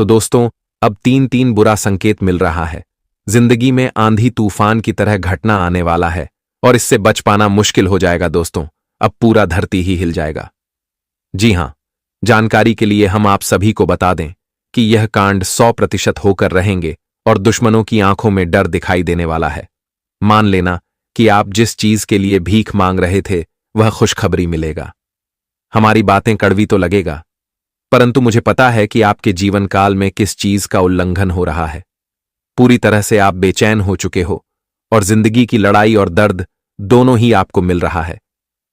तो दोस्तों, अब तीन तीन बुरा संकेत मिल रहा है। जिंदगी में आंधी तूफान की तरह घटना आने वाला है और इससे बच पाना मुश्किल हो जाएगा दोस्तों। अब पूरा धरती ही हिल जाएगा। जी हां, जानकारी के लिए हम आप सभी को बता दें कि यह कांड 100% होकर रहेंगे और दुश्मनों की आंखों में डर दिखाई देने वाला है। मान लेना कि आप जिस चीज के लिए भीख मांग रहे थे वह खुशखबरी मिलेगा। हमारी बातें कड़वी तो लगेगा, परंतु मुझे पता है कि आपके जीवन काल में किस चीज का उल्लंघन हो रहा है। पूरी तरह से आप बेचैन हो चुके हो और जिंदगी की लड़ाई और दर्द दोनों ही आपको मिल रहा है।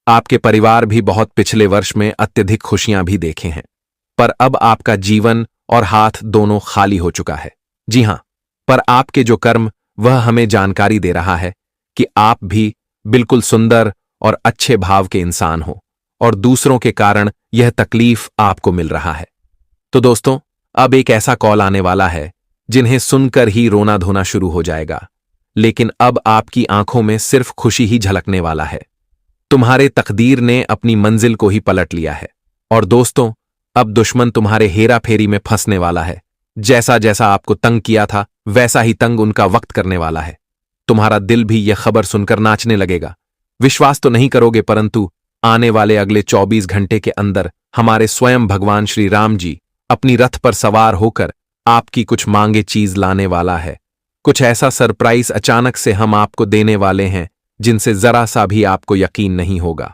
आपके परिवार भी बहुत पिछले वर्ष में अत्यधिक खुशियां भी देखे हैं, पर अब आपका जीवन और हाथ दोनों खाली हो चुका है। जी हां, पर आपके जो कर्म, वह हमें जानकारी दे रहा है कि आप भी बिल्कुल सुंदर और अच्छे भाव के इंसान हो और दूसरों के कारण यह तकलीफ आपको मिल रहा है। तो दोस्तों, अब एक ऐसा कॉल आने वाला है जिन्हें सुनकर ही रोना धोना शुरू हो जाएगा, लेकिन अब आपकी आंखों में सिर्फ खुशी ही झलकने वाला है। तुम्हारे तकदीर ने अपनी मंजिल को ही पलट लिया है और दोस्तों, अब दुश्मन तुम्हारे हेरा फेरी में फंसने वाला है। जैसा जैसा आपको तंग किया था वैसा ही तंग उनका वक्त करने वाला है। तुम्हारा दिल भी यह खबर सुनकर नाचने लगेगा। विश्वास तो नहीं करोगे, परंतु आने वाले अगले 24 घंटे के अंदर हमारे स्वयं भगवान श्री राम जी अपनी रथ पर सवार होकर आपकी कुछ मांगे चीज लाने वाला है। कुछ ऐसा सरप्राइज अचानक से हम आपको देने वाले हैं जिनसे जरा सा भी आपको यकीन नहीं होगा।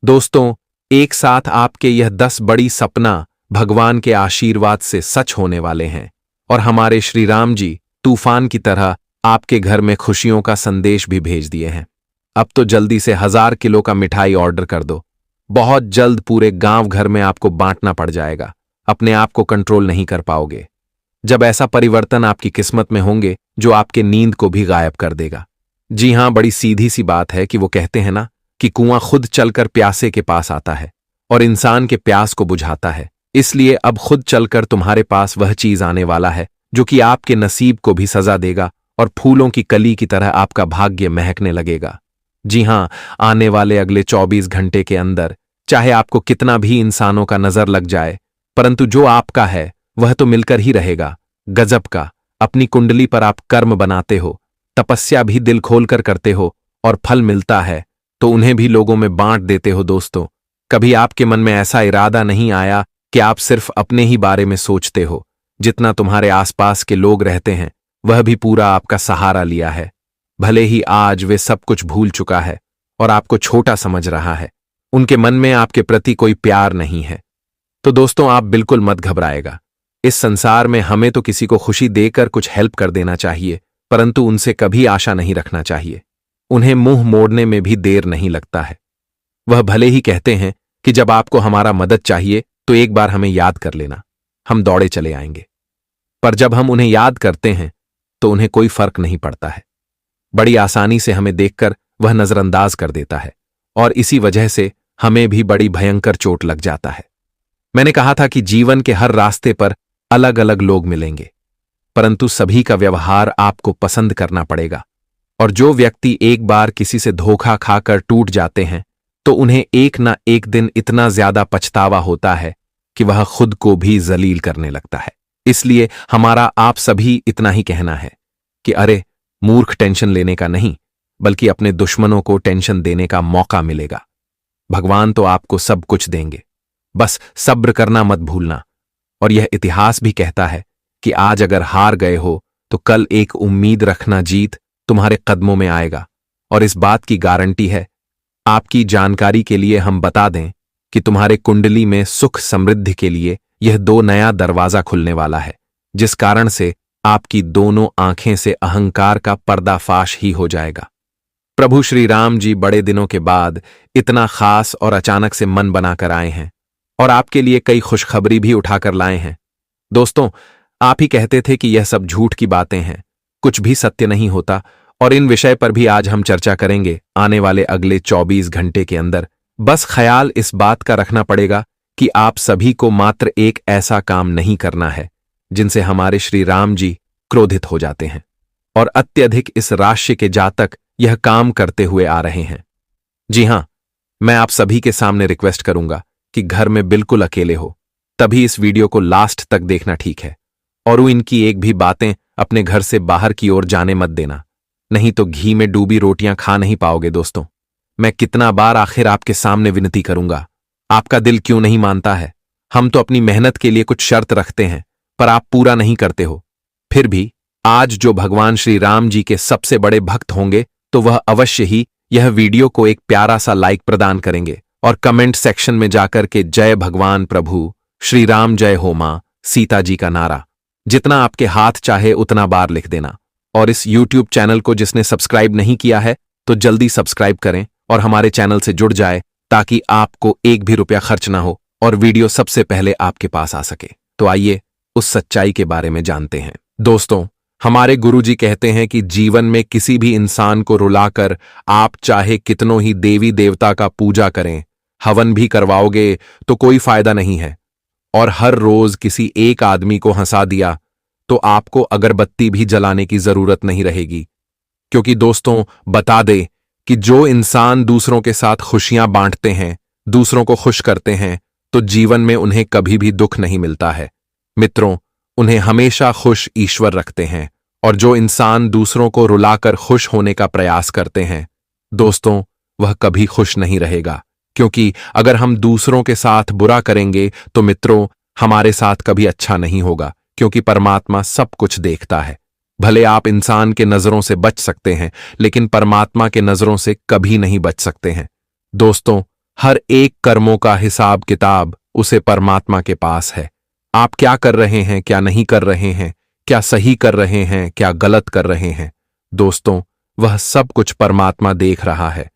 दोस्तों, एक साथ आपके यह 10 बड़ी सपना भगवान के आशीर्वाद से सच होने वाले हैं और हमारे श्री राम जी तूफान की तरह आपके घर में खुशियों का संदेश भी भेज दिए हैं। अब तो जल्दी से 1000 किलो का मिठाई ऑर्डर कर दो। बहुत जल्द पूरे गांव घर में आपको बांटना पड़ जाएगा। अपने आप को कंट्रोल नहीं कर पाओगे। जब ऐसा परिवर्तन आपकी किस्मत में होंगे जो आपके नींद को भी गायब कर देगा। जी हां, बड़ी सीधी सी बात है कि वो कहते हैं ना कि कुआं खुद चलकर प्यासे के पास आता है और इंसान के प्यास को बुझाता है। इसलिए अब खुद चलकर तुम्हारे पास वह चीज आने वाला है जो कि आपके नसीब को भी सजा देगा और फूलों की कली की तरह आपका भाग्य महकने लगेगा। जी हां, आने वाले अगले 24 घंटे के अंदर चाहे आपको कितना भी इंसानों का नजर लग जाए, परंतु जो आपका है वह तो मिलकर ही रहेगा। गजब का अपनी कुंडली पर आप कर्म बनाते हो, तपस्या भी दिल खोलकर करते हो और फल मिलता है तो उन्हें भी लोगों में बांट देते हो। दोस्तों, कभी आपके मन में ऐसा इरादा नहीं आया कि आप सिर्फ अपने ही बारे में सोचते हो। जितना तुम्हारे आसपास के लोग रहते हैं वह भी पूरा आपका सहारा लिया है। भले ही आज वे सब कुछ भूल चुका है और आपको छोटा समझ रहा है, उनके मन में आपके प्रति कोई प्यार नहीं है। तो दोस्तों, आप बिल्कुल मत घबराएगा। इस संसार में हमें तो किसी को खुशी देकर कुछ हेल्प कर देना चाहिए, परंतु उनसे कभी आशा नहीं रखना चाहिए। उन्हें मुंह मोड़ने में भी देर नहीं लगता है। वह भले ही कहते हैं कि जब आपको हमारा मदद चाहिए तो एक बार हमें याद कर लेना, हम दौड़े चले आएंगे। पर जब हम उन्हें याद करते हैं तो उन्हें कोई फर्क नहीं पड़ता है। बड़ी आसानी से हमें देखकर वह नजरअंदाज कर देता है और इसी वजह से हमें भी बड़ी भयंकर चोट लग जाता है। मैंने कहा था कि जीवन के हर रास्ते पर अलग अलग लोग मिलेंगे, परंतु सभी का व्यवहार आपको पसंद करना पड़ेगा। और जो व्यक्ति एक बार किसी से धोखा खाकर टूट जाते हैं तो उन्हें एक ना एक दिन इतना ज्यादा पछतावा होता है कि वह खुद को भी जलील करने लगता है। इसलिए हमारा आप सभी इतना ही कहना है कि अरे मूर्ख, टेंशन लेने का नहीं, बल्कि अपने दुश्मनों को टेंशन देने का मौका मिलेगा। भगवान तो आपको सब कुछ देंगे, बस सब्र करना मत भूलना। और यह इतिहास भी कहता है कि आज अगर हार गए हो तो कल एक उम्मीद रखना जीत तुम्हारे कदमों में आएगा। और इस बात की गारंटी है। आपकी जानकारी के लिए हम बता दें कि तुम्हारे कुंडली में सुख समृद्धि के लिए यह 2 नया दरवाजा खुलने वाला है, जिस कारण से आपकी दोनों आंखें से अहंकार का पर्दाफाश ही हो जाएगा। प्रभु श्री राम जी बड़े दिनों के बाद इतना खास और अचानक से मन बनाकर आए हैं और आपके लिए कई खुशखबरी भी उठाकर लाए हैं। दोस्तों, आप ही कहते थे कि यह सब झूठ की बातें हैं, कुछ भी सत्य नहीं होता, और इन विषय पर भी आज हम चर्चा करेंगे आने वाले अगले 24 घंटे के अंदर। बस ख्याल इस बात का रखना पड़ेगा कि आप सभी को मात्र एक ऐसा काम नहीं करना है जिनसे हमारे श्री राम जी क्रोधित हो जाते हैं, और अत्यधिक इस राशि के जातक यह काम करते हुए आ रहे हैं। जी हां, मैं आप सभी के सामने रिक्वेस्ट करूंगा कि घर में बिल्कुल अकेले हो, तभी इस वीडियो को लास्ट तक देखना ठीक है। और वो इनकी एक भी बातें अपने घर से बाहर की ओर जाने मत देना, नहीं तो घी में डूबी रोटियां खा नहीं पाओगे दोस्तों। मैं कितना बार आखिर आपके सामने विनती करूंगा, आपका दिल क्यों नहीं मानता है? हम तो अपनी मेहनत के लिए कुछ शर्त रखते हैं, पर आप पूरा नहीं करते हो। फिर भी आज जो भगवान श्री राम जी के सबसे बड़े भक्त होंगे, तो वह अवश्य ही यह वीडियो को एक प्यारा सा लाइक प्रदान करेंगे और कमेंट सेक्शन में जाकर के जय भगवान प्रभु श्री राम जय हो मां सीता जी का नारा जितना आपके हाथ चाहे उतना बार लिख देना। और इस YouTube चैनल को जिसने सब्सक्राइब नहीं किया है तो जल्दी सब्सक्राइब करें और हमारे चैनल से जुड़ जाए, ताकि आपको एक भी रुपया खर्च ना हो और वीडियो सबसे पहले आपके पास आ सके। तो आइए उस सच्चाई के बारे में जानते हैं। दोस्तों, हमारे गुरुजी कहते हैं कि जीवन में किसी भी इंसान को रुलाकर आप चाहे कितनों ही देवी देवता का पूजा करें, हवन भी करवाओगे तो कोई फायदा नहीं है। और हर रोज किसी एक आदमी को हंसा दिया तो आपको अगरबत्ती भी जलाने की जरूरत नहीं रहेगी। क्योंकि दोस्तों, बता दे कि जो इंसान दूसरों के साथ खुशियां बांटते हैं, दूसरों को खुश करते हैं, तो जीवन में उन्हें कभी भी दुख नहीं मिलता है। मित्रों, उन्हें हमेशा खुश ईश्वर रखते हैं। और जो इंसान दूसरों को रुलाकर खुश होने का प्रयास करते हैं, दोस्तों, वह कभी खुश नहीं रहेगा। क्योंकि अगर हम दूसरों के साथ बुरा करेंगे तो मित्रों, हमारे साथ कभी अच्छा नहीं होगा। क्योंकि परमात्मा सब कुछ देखता है। भले आप इंसान के नजरों से बच सकते हैं, लेकिन परमात्मा के नजरों से कभी नहीं बच सकते हैं। दोस्तों, हर एक कर्मों का हिसाब किताब उसे परमात्मा के पास है। आप क्या कर रहे हैं, क्या नहीं कर रहे हैं, क्या सही कर रहे हैं, क्या गलत कर रहे हैं, दोस्तों, वह सब कुछ परमात्मा देख रहा है।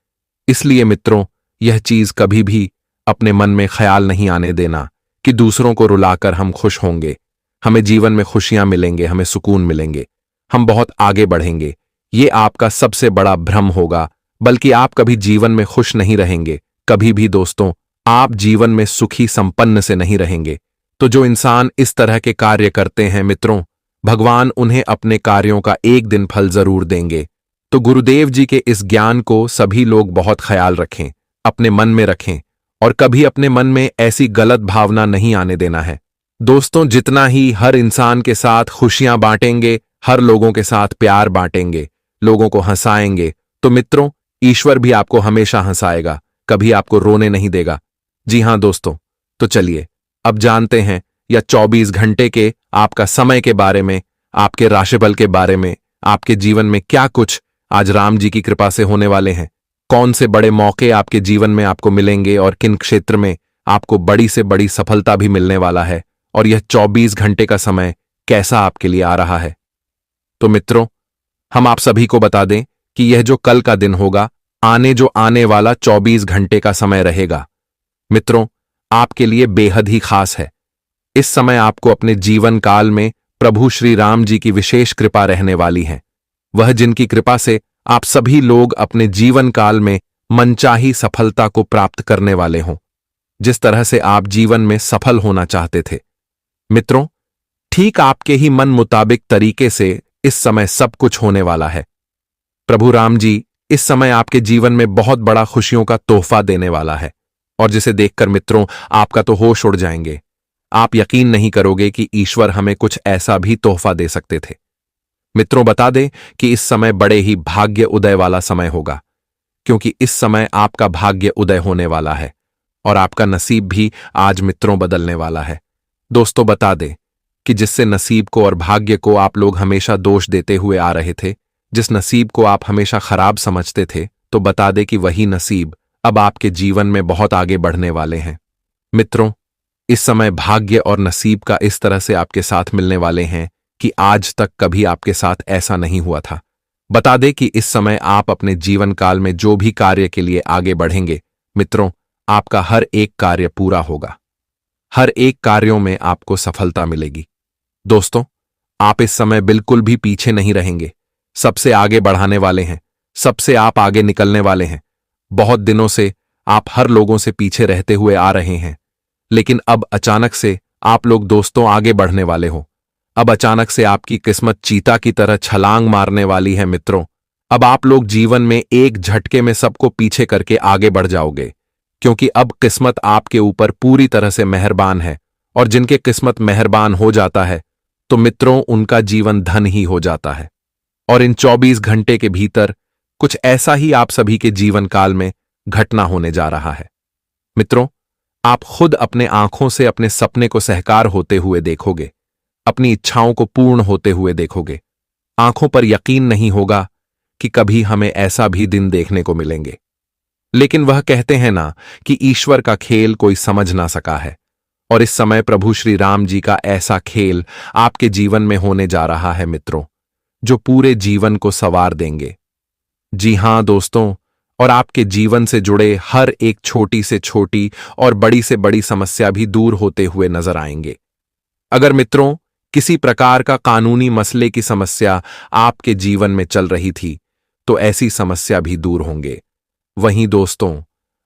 इसलिए मित्रों, यह चीज कभी भी अपने मन में ख्याल नहीं आने देना कि दूसरों को रुलाकर हम खुश होंगे, हमें जीवन में खुशियां मिलेंगे, हमें सुकून मिलेंगे, हम बहुत आगे बढ़ेंगे। ये आपका सबसे बड़ा भ्रम होगा, बल्कि आप कभी जीवन में खुश नहीं रहेंगे। कभी भी दोस्तों, आप जीवन में सुखी संपन्न से नहीं रहेंगे। तो जो इंसान इस तरह के कार्य करते हैं मित्रों, भगवान उन्हें अपने कार्यों का एक दिन फल जरूर देंगे। तो गुरुदेव जी के इस ज्ञान को सभी लोग बहुत ख्याल रखें, अपने मन में रखें और कभी अपने मन में ऐसी गलत भावना नहीं आने देना है। दोस्तों, जितना ही हर इंसान के साथ खुशियां बांटेंगे, हर लोगों के साथ प्यार बांटेंगे, लोगों को हंसाएंगे, तो मित्रों, ईश्वर भी आपको हमेशा हंसाएगा, कभी आपको रोने नहीं देगा। जी हां दोस्तों, तो चलिए अब जानते हैं या 24 घंटे के आपका समय के बारे में, आपके राशिफल के बारे में, आपके जीवन में क्या कुछ आज राम जी की कृपा से होने वाले हैं, कौन से बड़े मौके आपके जीवन में आपको मिलेंगे और किन क्षेत्र में आपको बड़ी से बड़ी सफलता भी मिलने वाला है, और यह 24 घंटे का समय कैसा आपके लिए आ रहा है। तो मित्रों, हम आप सभी को बता दें कि यह जो कल का दिन होगा, आने वाला 24 घंटे का समय रहेगा, मित्रों, आपके लिए बेहद ही खास है। इस समय आपको अपने जीवन काल में प्रभु श्री राम जी की विशेष कृपा रहने वाली है। वह जिनकी कृपा से आप सभी लोग अपने जीवन काल में मनचाही सफलता को प्राप्त करने वाले हों, जिस तरह से आप जीवन में सफल होना चाहते थे। मित्रों, ठीक आपके ही मन मुताबिक तरीके से इस समय सब कुछ होने वाला है। प्रभु राम जी इस समय आपके जीवन में बहुत बड़ा खुशियों का तोहफा देने वाला है, और जिसे देखकर मित्रों आपका तो होश उड़ जाएंगे। आप यकीन नहीं करोगे कि ईश्वर हमें कुछ ऐसा भी तोहफा दे सकते थे। मित्रों, बता दें कि इस समय बड़े ही भाग्य उदय वाला समय होगा, क्योंकि इस समय आपका भाग्य उदय होने वाला है और आपका नसीब भी आज मित्रों बदलने वाला है। दोस्तों, बता दें कि जिससे नसीब को और भाग्य को आप लोग हमेशा दोष देते हुए आ रहे थे, जिस नसीब को आप हमेशा खराब समझते थे, तो बता दें कि वही नसीब अब आपके जीवन में बहुत आगे बढ़ने वाले हैं। मित्रों, इस समय भाग्य और नसीब का इस तरह से आपके साथ मिलने वाले हैं कि आज तक कभी आपके साथ ऐसा नहीं हुआ था। बता दें कि इस समय आप अपने जीवन काल में जो भी कार्य के लिए आगे बढ़ेंगे, मित्रों, आपका हर एक कार्य पूरा होगा, हर एक कार्यों में आपको सफलता मिलेगी। दोस्तों, आप इस समय बिल्कुल भी पीछे नहीं रहेंगे, सबसे आगे बढ़ाने वाले हैं, सबसे आप आगे निकलने वाले हैं। बहुत दिनों से आप हर लोगों से पीछे रहते हुए आ रहे हैं, लेकिन अब अचानक से आप लोग दोस्तों आगे बढ़ने वाले हो। अब अचानक से आपकी किस्मत चीता की तरह छलांग मारने वाली है। मित्रों, अब आप लोग जीवन में एक झटके में सबको पीछे करके आगे बढ़ जाओगे, क्योंकि अब किस्मत आपके ऊपर पूरी तरह से मेहरबान है, और जिनके किस्मत मेहरबान हो जाता है तो मित्रों उनका जीवन धन ही हो जाता है। और इन 24 घंटे के भीतर कुछ ऐसा ही आप सभी के जीवन काल में घटना होने जा रहा है। मित्रों, आप खुद अपने आंखों से अपने सपने को साकार होते हुए देखोगे, अपनी इच्छाओं को पूर्ण होते हुए देखोगे। आंखों पर यकीन नहीं होगा कि कभी हमें ऐसा भी दिन देखने को मिलेंगे। लेकिन वह कहते हैं ना कि ईश्वर का खेल कोई समझ ना सका है, और इस समय प्रभु श्री राम जी का ऐसा खेल आपके जीवन में होने जा रहा है मित्रों, जो पूरे जीवन को संवार देंगे। जी हां दोस्तों, और आपके जीवन से जुड़े हर एक छोटी से छोटी और बड़ी से बड़ी समस्या भी दूर होते हुए नजर आएंगे। अगर मित्रों किसी प्रकार का कानूनी मसले की समस्या आपके जीवन में चल रही थी, तो ऐसी समस्या भी दूर होंगे। वहीं दोस्तों,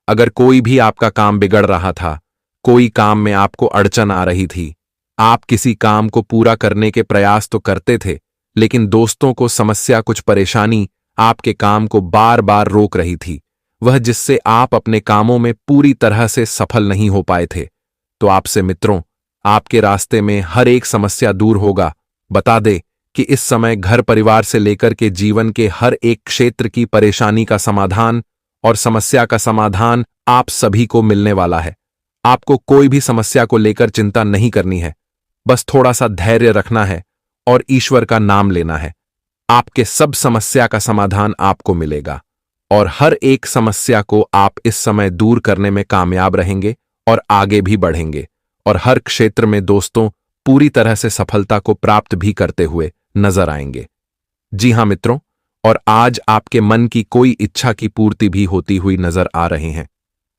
अगर कोई भी आपका काम बिगड़ रहा था, कोई काम में आपको अड़चन आ रही थी, आप किसी काम को पूरा करने के प्रयास तो करते थे, लेकिन दोस्तों को समस्या, कुछ परेशानी आपके काम को बार बार रोक रही थी, वह जिससे आप अपने कामों में पूरी तरह से सफल नहीं हो पाए थे, तो आपसे मित्रों आपके रास्ते में हर एक समस्या दूर होगा। बता दे कि इस समय घर परिवार से लेकर के जीवन के हर एक क्षेत्र की परेशानी का समाधान और समस्या का समाधान आप सभी को मिलने वाला है। आपको कोई भी समस्या को लेकर चिंता नहीं करनी है, बस थोड़ा सा धैर्य रखना है और ईश्वर का नाम लेना है। आपके सब समस्या का समाधान आपको मिलेगा और हर एक समस्या को आप इस समय दूर करने में कामयाब रहेंगे और आगे भी बढ़ेंगे और हर क्षेत्र में दोस्तों पूरी तरह से सफलता को प्राप्त भी करते हुए नजर आएंगे। जी हां मित्रों, और आज आपके मन की कोई इच्छा की पूर्ति भी होती हुई नजर आ रही हैं।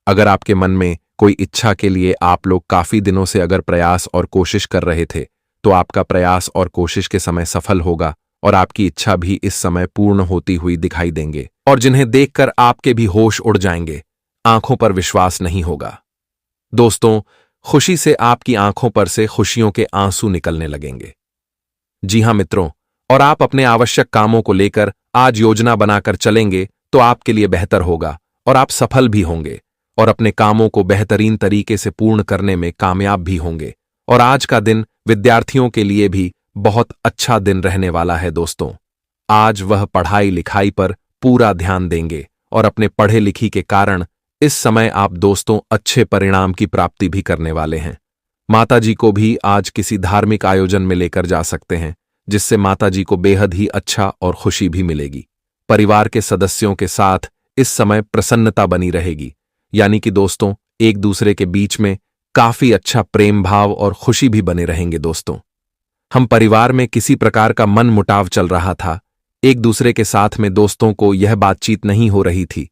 अगर आपके मन में कोई इच्छा के लिए आप लोग काफी दिनों से अगर प्रयास और कोशिश कर रहे थे, तो आपका प्रयास और कोशिश के समय सफल होगा और आपकी इच्छा भी इस समय पूर्ण होती हुई दिखाई देंगे, और जिन्हें देखकर आपके भी होश उड़ जाएंगे, आंखों पर विश्वास नहीं होगा। दोस्तों, खुशी से आपकी आंखों पर से खुशियों के आंसू निकलने लगेंगे। जी हां मित्रों, और आप अपने आवश्यक कामों को लेकर आज योजना बनाकर चलेंगे तो आपके लिए बेहतर होगा और आप सफल भी होंगे और अपने कामों को बेहतरीन तरीके से पूर्ण करने में कामयाब भी होंगे। और आज का दिन विद्यार्थियों के लिए भी बहुत अच्छा दिन रहने वाला है दोस्तों। आज वह पढ़ाई लिखाई पर पूरा ध्यान देंगे और अपने पढ़े लिखी के कारण इस समय आप दोस्तों अच्छे परिणाम की प्राप्ति भी करने वाले हैं। माताजी को भी आज किसी धार्मिक आयोजन में लेकर जा सकते हैं, जिससे माताजी को बेहद ही अच्छा और खुशी भी मिलेगी। परिवार के सदस्यों के साथ इस समय प्रसन्नता बनी रहेगी, यानी कि दोस्तों एक दूसरे के बीच में काफी अच्छा प्रेम भाव और खुशी भी बने रहेंगे। दोस्तों, हम परिवार में किसी प्रकार का मन मुटाव चल रहा था, एक दूसरे के साथ में दोस्तों को यह बातचीत नहीं हो रही थी,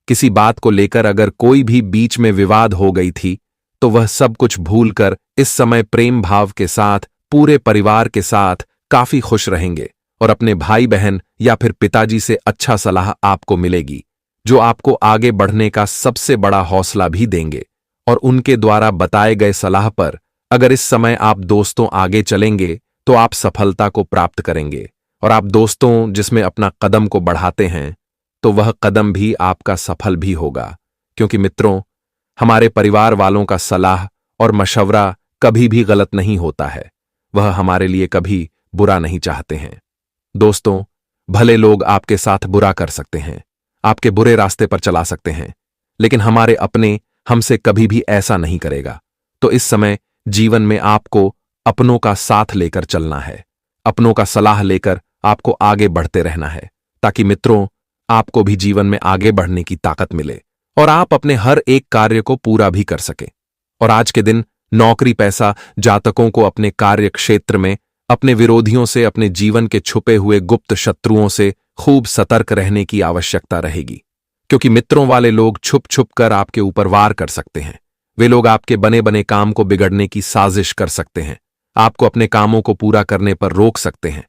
किसी बात को लेकर अगर कोई भी बीच में विवाद हो गई थी, तो वह सब कुछ भूलकर इस समय प्रेम भाव के साथ पूरे परिवार के साथ काफी खुश रहेंगे और अपने भाई बहन या फिर पिताजी से अच्छा सलाह आपको मिलेगी, जो आपको आगे बढ़ने का सबसे बड़ा हौसला भी देंगे। और उनके द्वारा बताए गए सलाह पर अगर इस समय आप दोस्तों आगे चलेंगे तो आप सफलता को प्राप्त करेंगे। और आप दोस्तों जिसमें अपना कदम को बढ़ाते हैं, तो वह कदम भी आपका सफल भी होगा, क्योंकि मित्रों हमारे परिवार वालों का सलाह और मशवरा कभी भी गलत नहीं होता है, वह हमारे लिए कभी बुरा नहीं चाहते हैं। दोस्तों, भले लोग आपके साथ बुरा कर सकते हैं, आपके बुरे रास्ते पर चला सकते हैं, लेकिन हमारे अपने हमसे कभी भी ऐसा नहीं करेगा। तो इस समय जीवन में आपको अपनों का साथ लेकर चलना है, अपनों का सलाह लेकर आपको आगे बढ़ते रहना है, ताकि मित्रों आपको भी जीवन में आगे बढ़ने की ताकत मिले और आप अपने हर एक कार्य को पूरा भी कर सके। और आज के दिन नौकरी पैसा जातकों को अपने कार्य क्षेत्र में अपने विरोधियों से, अपने जीवन के छुपे हुए गुप्त शत्रुओं से खूब सतर्क रहने की आवश्यकता रहेगी, क्योंकि मित्रों वाले लोग छुप छुप कर आपके ऊपर वार कर सकते हैं। वे लोग आपके बने बने काम को बिगड़ने की साजिश कर सकते हैं, आपको अपने कामों को पूरा करने पर रोक सकते हैं,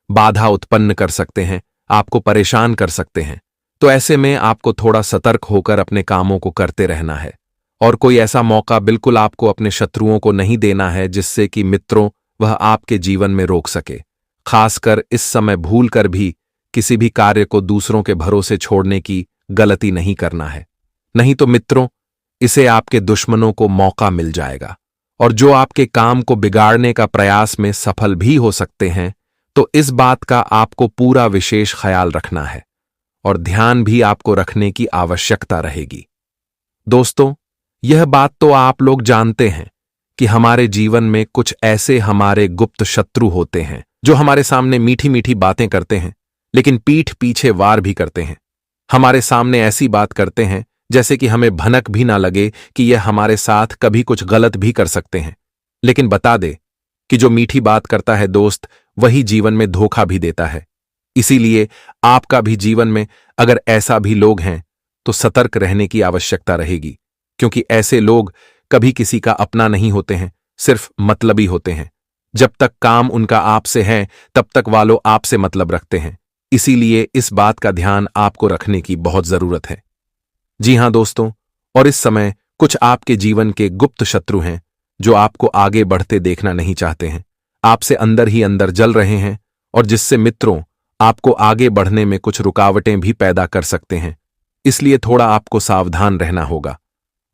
बाधा उत्पन्न कर सकते हैं, आपको परेशान कर सकते हैं। तो ऐसे में आपको थोड़ा सतर्क होकर अपने कामों को करते रहना है और कोई ऐसा मौका बिल्कुल आपको अपने शत्रुओं को नहीं देना है जिससे कि मित्रों वह आपके जीवन में रोक सके। खासकर इस समय भूल कर भी किसी भी कार्य को दूसरों के भरोसे छोड़ने की गलती नहीं करना है, नहीं तो मित्रों इसे आपके दुश्मनों को मौका मिल जाएगा और जो आपके काम को बिगाड़ने का प्रयास में सफल भी हो सकते हैं, तो इस बात का आपको पूरा विशेष ख्याल रखना है और ध्यान भी आपको रखने की आवश्यकता रहेगी। दोस्तों, यह बात तो आप लोग जानते हैं कि हमारे जीवन में कुछ ऐसे हमारे गुप्त शत्रु होते हैं जो हमारे सामने मीठी मीठी बातें करते हैं, लेकिन पीठ पीछे वार भी करते हैं। हमारे सामने ऐसी बात करते हैं जैसे कि हमें भनक भी ना लगे कि यह हमारे साथ कभी कुछ गलत भी कर सकते हैं। लेकिन बता दे कि जो मीठी बात करता है दोस्त, वही जीवन में धोखा भी देता है। इसीलिए आपका भी जीवन में अगर ऐसा भी लोग हैं तो सतर्क रहने की आवश्यकता रहेगी, क्योंकि ऐसे लोग कभी किसी का अपना नहीं होते हैं, सिर्फ मतलबी होते हैं। जब तक काम उनका आपसे है तब तक वालों आपसे मतलब रखते हैं। इसीलिए इस बात का ध्यान आपको रखने की बहुत जरूरत है। जी हां दोस्तों, और इस समय कुछ आपके जीवन के गुप्त शत्रु हैं जो आपको आगे बढ़ते देखना नहीं चाहते हैं, आपसे अंदर ही अंदर जल रहे हैं, और जिससे मित्रों आपको आगे बढ़ने में कुछ रुकावटें भी पैदा कर सकते हैं। इसलिए थोड़ा आपको सावधान रहना होगा।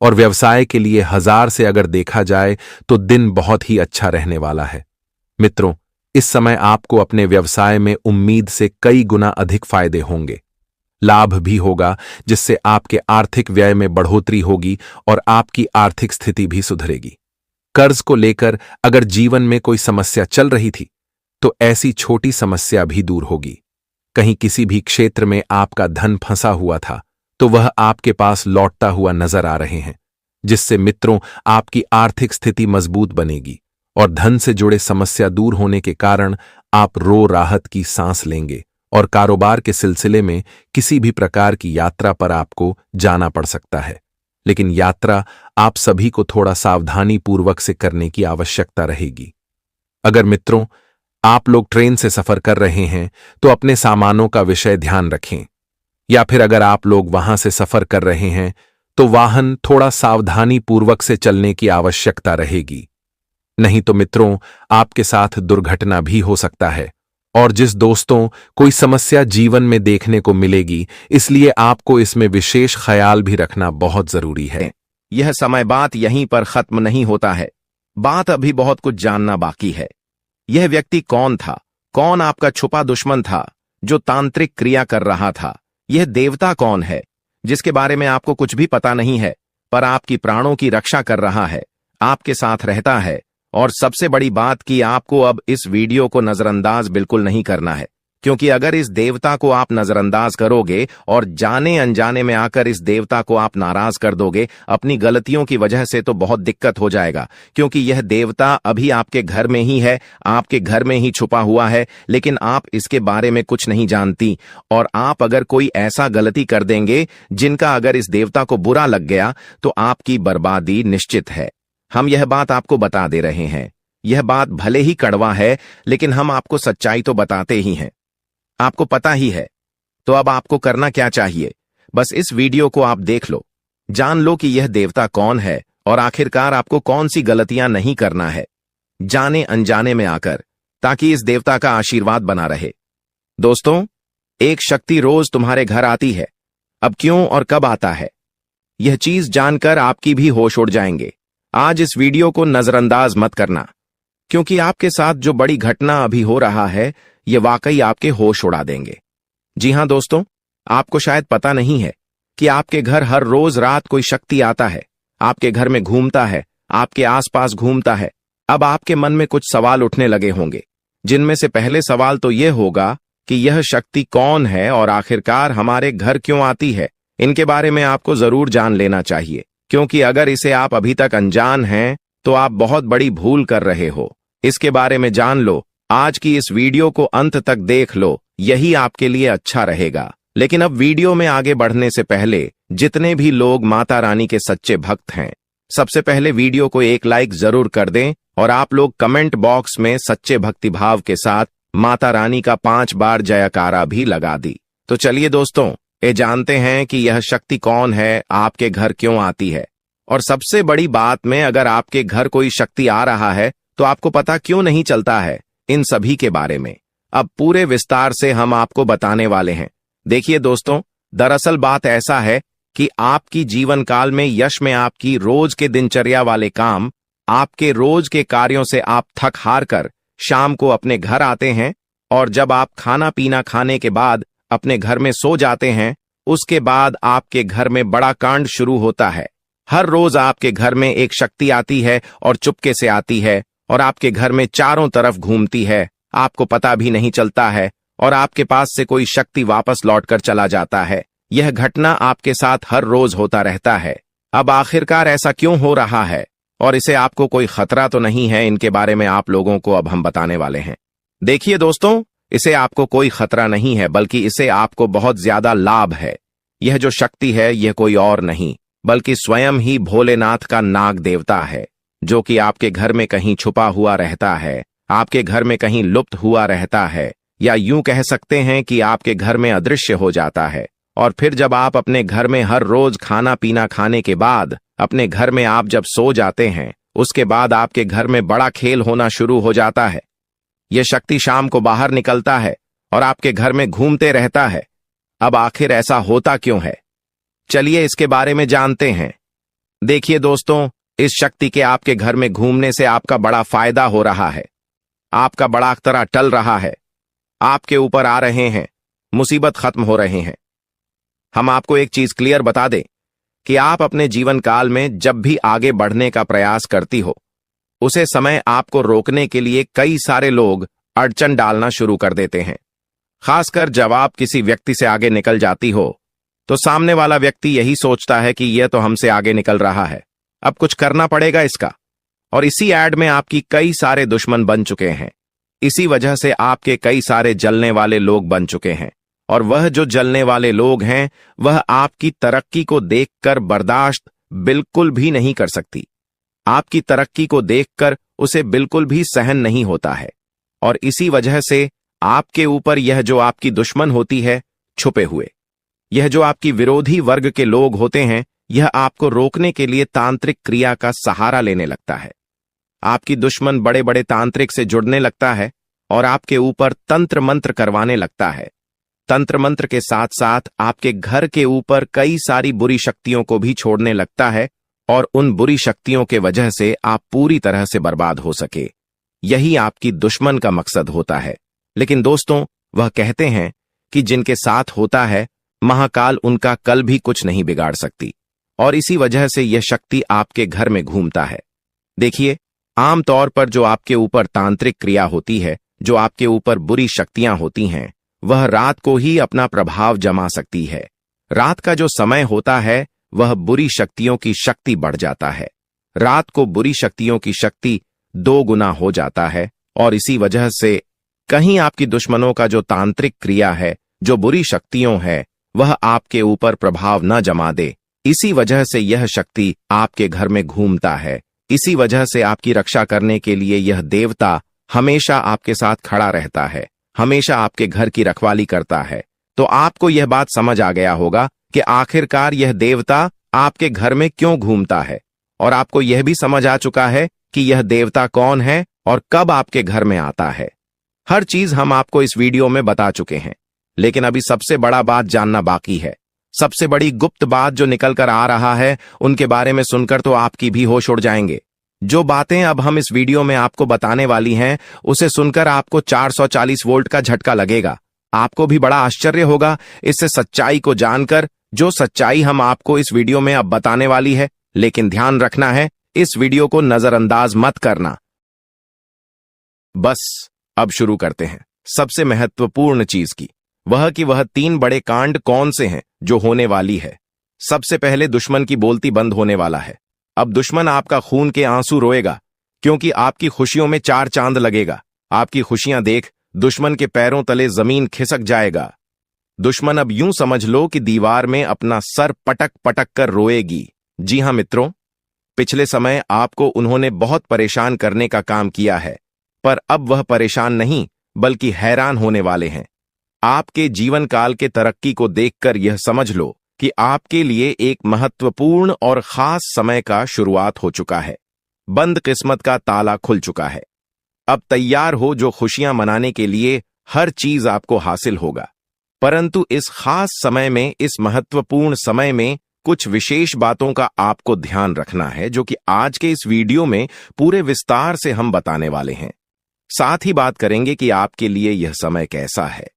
और व्यवसाय के लिए 1000 से अगर देखा जाए तो दिन बहुत ही अच्छा रहने वाला है। मित्रों, इस समय आपको अपने व्यवसाय में उम्मीद से कई गुना अधिक फायदे होंगे। लाभ भी होगा, जिससे आपके आर्थिक व्यय में बढ़ोतरी होगी और आपकी आर्थिक स्थिति भी सुधरेगी। कर्ज को लेकर अगर जीवन में कोई समस्या चल रही थी तो ऐसी छोटी समस्या भी दूर होगी। कहीं किसी भी क्षेत्र में आपका धन फंसा हुआ था तो वह आपके पास लौटता हुआ नजर आ रहे हैं, जिससे मित्रों आपकी आर्थिक स्थिति मजबूत बनेगी और धन से जुड़े समस्या दूर होने के कारण आप राहत की सांस लेंगे। और कारोबार के सिलसिले में किसी भी प्रकार की यात्रा पर आपको जाना पड़ सकता है, लेकिन यात्रा आप सभी को थोड़ा सावधानी पूर्वक से करने की आवश्यकता रहेगी। अगर मित्रों आप लोग ट्रेन से सफर कर रहे हैं तो अपने सामानों का विषय ध्यान रखें, या फिर अगर आप लोग वहां से सफर कर रहे हैं तो वाहन थोड़ा सावधानी पूर्वक से चलने की आवश्यकता रहेगी। नहीं तो मित्रों आपके साथ दुर्घटना भी हो सकता है। और जिस दोस्तों कोई समस्या जीवन में देखने को मिलेगी, इसलिए आपको इसमें विशेष ख्याल भी रखना बहुत जरूरी है। यह समय बात यहीं पर खत्म नहीं होता है, बात अभी बहुत कुछ जानना बाकी है। यह व्यक्ति कौन था? कौन आपका छुपा दुश्मन था जो तांत्रिक क्रिया कर रहा था? यह देवता कौन है जिसके बारे में आपको कुछ भी पता नहीं है, पर आपकी प्राणों की रक्षा कर रहा है, आपके साथ रहता है? और सबसे बड़ी बात कि आपको अब इस वीडियो को नजरअंदाज बिल्कुल नहीं करना है, क्योंकि अगर इस देवता को आप नजरअंदाज करोगे और जाने अनजाने में आकर इस देवता को आप नाराज कर दोगे अपनी गलतियों की वजह से, तो बहुत दिक्कत हो जाएगा। क्योंकि यह देवता अभी आपके घर में ही है, आपके घर में ही छुपा हुआ है, लेकिन आप इसके बारे में कुछ नहीं जानती। और आप अगर कोई ऐसा गलती कर देंगे जिनका अगर इस देवता को बुरा लग गया तो आपकी बर्बादी निश्चित है। हम यह बात आपको बता दे रहे हैं। यह बात भले ही कड़वा है, लेकिन हम आपको सच्चाई तो बताते ही हैं। आपको पता ही है, तो अब आपको करना क्या चाहिए? बस इस वीडियो को आप देख लो, जान लो कि यह देवता कौन है और आखिरकार आपको कौन सी गलतियां नहीं करना है जाने अनजाने में आकर, ताकि इस देवता का आशीर्वाद बना रहे। दोस्तों, एक शक्ति रोज तुम्हारे घर आती है। अब क्यों और कब आता है, यह चीज जानकर आपकी भी होश उड़ जाएंगे। आज इस वीडियो को नजरअंदाज मत करना, क्योंकि आपके साथ जो बड़ी घटना अभी हो रहा है ये वाकई आपके होश उड़ा देंगे। जी हां दोस्तों, आपको शायद पता नहीं है कि आपके घर हर रोज रात कोई शक्ति आता है, आपके घर में घूमता है, आपके आसपास घूमता है। अब आपके मन में कुछ सवाल उठने लगे होंगे, जिनमें से पहले सवाल तो यह होगा कि यह शक्ति कौन है और आखिरकार हमारे घर क्यों आती है। इनके बारे में आपको जरूर जान लेना चाहिए, क्योंकि अगर इसे आप अभी तक अनजान हैं तो आप बहुत बड़ी भूल कर रहे हो। इसके बारे में जान लो, आज की इस वीडियो को अंत तक देख लो, यही आपके लिए अच्छा रहेगा। लेकिन अब वीडियो में आगे बढ़ने से पहले जितने भी लोग माता रानी के सच्चे भक्त हैं, सबसे पहले वीडियो को एक लाइक जरूर कर दें और आप लोग कमेंट बॉक्स में सच्चे भक्तिभाव के साथ माता रानी का 5 बार जयकारा भी लगा दी। तो चलिए दोस्तों, ये जानते हैं कि यह शक्ति कौन है, आपके घर क्यों आती है, और सबसे बड़ी बात में अगर आपके घर कोई शक्ति आ रहा है तो आपको पता क्यों नहीं चलता है। इन सभी के बारे में अब पूरे विस्तार से हम आपको बताने वाले हैं। देखिए दोस्तों, दरअसल बात ऐसा है कि आपकी जीवन काल में यश में आपकी रोज के दिनचर्या वाले काम आपके रोज के कार्यों से आप थक हार कर शाम को अपने घर आते हैं और जब आप खाना पीना खाने के बाद अपने घर में सो जाते हैं, उसके बाद आपके घर में बड़ा कांड शुरू होता है। हर रोज आपके घर में एक शक्ति आती है और चुपके से आती है और आपके घर में चारों तरफ घूमती है, आपको पता भी नहीं चलता है और आपके पास से कोई शक्ति वापस लौटकर चला जाता है। यह घटना आपके साथ हर रोज होता रहता है। अब आखिरकार ऐसा क्यों हो रहा है और इसे आपको कोई खतरा तो नहीं है, इनके बारे में आप लोगों को अब हम बताने वाले हैं। देखिए दोस्तों, इसे आपको कोई खतरा नहीं है, बल्कि इसे आपको बहुत ज्यादा लाभ है। यह जो शक्ति है यह कोई और नहीं बल्कि स्वयं ही भोलेनाथ का नाग देवता है, जो कि आपके घर में कहीं छुपा हुआ रहता है, आपके घर में कहीं लुप्त हुआ रहता है, या यूं कह सकते हैं कि आपके घर में अदृश्य हो जाता है। और फिर जब आप अपने घर में हर रोज खाना पीना खाने के बाद अपने घर में आप जब सो जाते हैं, उसके बाद आपके घर में बड़ा खेल होना शुरू हो जाता है। यह शक्ति शाम को बाहर निकलता है और आपके घर में घूमते रहता है। अब आखिर ऐसा होता क्यों है, चलिए इसके बारे में जानते हैं। देखिए दोस्तों, इस शक्ति के आपके घर में घूमने से आपका बड़ा फायदा हो रहा है, आपका बड़ा अख्तरा टल रहा है, आपके ऊपर आ रहे हैं, मुसीबत खत्म हो रहे हैं। हम आपको एक चीज क्लियर बता दें कि आप अपने जीवन काल में जब भी आगे बढ़ने का प्रयास करती हो, उसे समय आपको रोकने के लिए कई सारे लोग अड़चन डालना शुरू कर देते हैं। खासकर जब आप किसी व्यक्ति से आगे निकल जाती हो तो सामने वाला व्यक्ति यही सोचता है कि यह तो हमसे आगे निकल रहा है, अब कुछ करना पड़ेगा इसका। और इसी ऐड में आपकी कई सारे दुश्मन बन चुके हैं। इसी वजह से आपके कई सारे जलने वाले लोग बन चुके हैं। और वह जो जलने वाले लोग हैं वह आपकी तरक्की को देखकर बर्दाश्त बिल्कुल भी नहीं कर सकती। आपकी तरक्की को देखकर उसे बिल्कुल भी सहन नहीं होता है। और इसी वजह से आपके ऊपर यह जो आपकी दुश्मन होती है छुपे हुए, यह जो आपकी विरोधी वर्ग के लोग होते हैं, यह आपको रोकने के लिए तांत्रिक क्रिया का सहारा लेने लगता है। आपकी दुश्मन बड़े बड़े तांत्रिक से जुड़ने लगता है और आपके ऊपर तंत्र मंत्र करवाने लगता है। तंत्र मंत्र के साथ साथ आपके घर के ऊपर कई सारी बुरी शक्तियों को भी छोड़ने लगता है और उन बुरी शक्तियों के वजह से आप पूरी तरह से बर्बाद हो सके। यही आपकी दुश्मन का मकसद होता है। लेकिन दोस्तों, वह कहते हैं कि जिनके साथ होता है महाकाल उनका कल भी कुछ नहीं बिगाड़ सकती। और इसी वजह से यह शक्ति आपके घर में घूमता है। देखिए, आमतौर पर जो आपके ऊपर तांत्रिक क्रिया होती है, जो आपके ऊपर बुरी शक्तियां होती हैं, वह रात को ही अपना प्रभाव जमा सकती है। रात का जो समय होता है वह बुरी शक्तियों की शक्ति बढ़ जाता है। रात को बुरी शक्तियों की शक्ति 2 गुना हो जाता है और इसी वजह से कहीं आपकी दुश्मनों का जो तांत्रिक क्रिया है, जो बुरी शक्तियों है, वह आपके ऊपर प्रभाव न जमा दे। इसी वजह से यह शक्ति आपके घर में घूमता है। इसी वजह से आपकी रक्षा करने के लिए यह देवता हमेशा आपके साथ खड़ा रहता है, हमेशा आपके घर की रखवाली करता है। तो आपको यह बात समझ आ गया होगा कि आखिरकार यह देवता आपके घर में क्यों घूमता है, और आपको यह भी समझ आ चुका है कि यह देवता कौन है और कब आपके घर में आता है। हर चीज हम आपको इस वीडियो में बता चुके हैं, लेकिन अभी सबसे बड़ा बात जानना बाकी है। सबसे बड़ी गुप्त बात जो निकल कर आ रहा है, उनके बारे में सुनकर तो आपकी भी होश उड़ जाएंगे। जो बातें अब हम इस वीडियो में आपको बताने वाली हैं, उसे सुनकर आपको 440 वोल्ट का झटका लगेगा। आपको भी बड़ा आश्चर्य होगा इससे सच्चाई को जानकर, जो सच्चाई हम आपको इस वीडियो में अब बताने वाली है। लेकिन ध्यान रखना है, इस वीडियो को नजरअंदाज मत करना। बस अब शुरू करते हैं सबसे महत्वपूर्ण चीज की, वह कि वह 3 बड़े कांड कौन से हैं जो होने वाली है। सबसे पहले दुश्मन की बोलती बंद होने वाला है। अब दुश्मन आपका खून के आंसू रोएगा, क्योंकि आपकी खुशियों में 4 चांद लगेगा। आपकी खुशियां देख दुश्मन के पैरों तले जमीन खिसक जाएगा। दुश्मन अब यूं समझ लो कि दीवार में अपना सर पटक पटक कर रोएगी। जी हां मित्रों, पिछले समय आपको उन्होंने बहुत परेशान करने का काम किया है, पर अब वह परेशान नहीं बल्कि हैरान होने वाले हैं। आपके जीवन काल के तरक्की को देखकर यह समझ लो कि आपके लिए एक महत्वपूर्ण और खास समय का शुरुआत हो चुका है। बंद किस्मत का ताला खुल चुका है। अब तैयार हो जो खुशियां मनाने के लिए हर चीज आपको हासिल होगा। परंतु इस खास समय में, इस महत्वपूर्ण समय में कुछ विशेष बातों का आपको ध्यान रखना है, जो कि आज के इस वीडियो में पूरे विस्तार से हम बताने वाले हैं। साथ ही बात करेंगे कि आपके लिए यह समय कैसा है,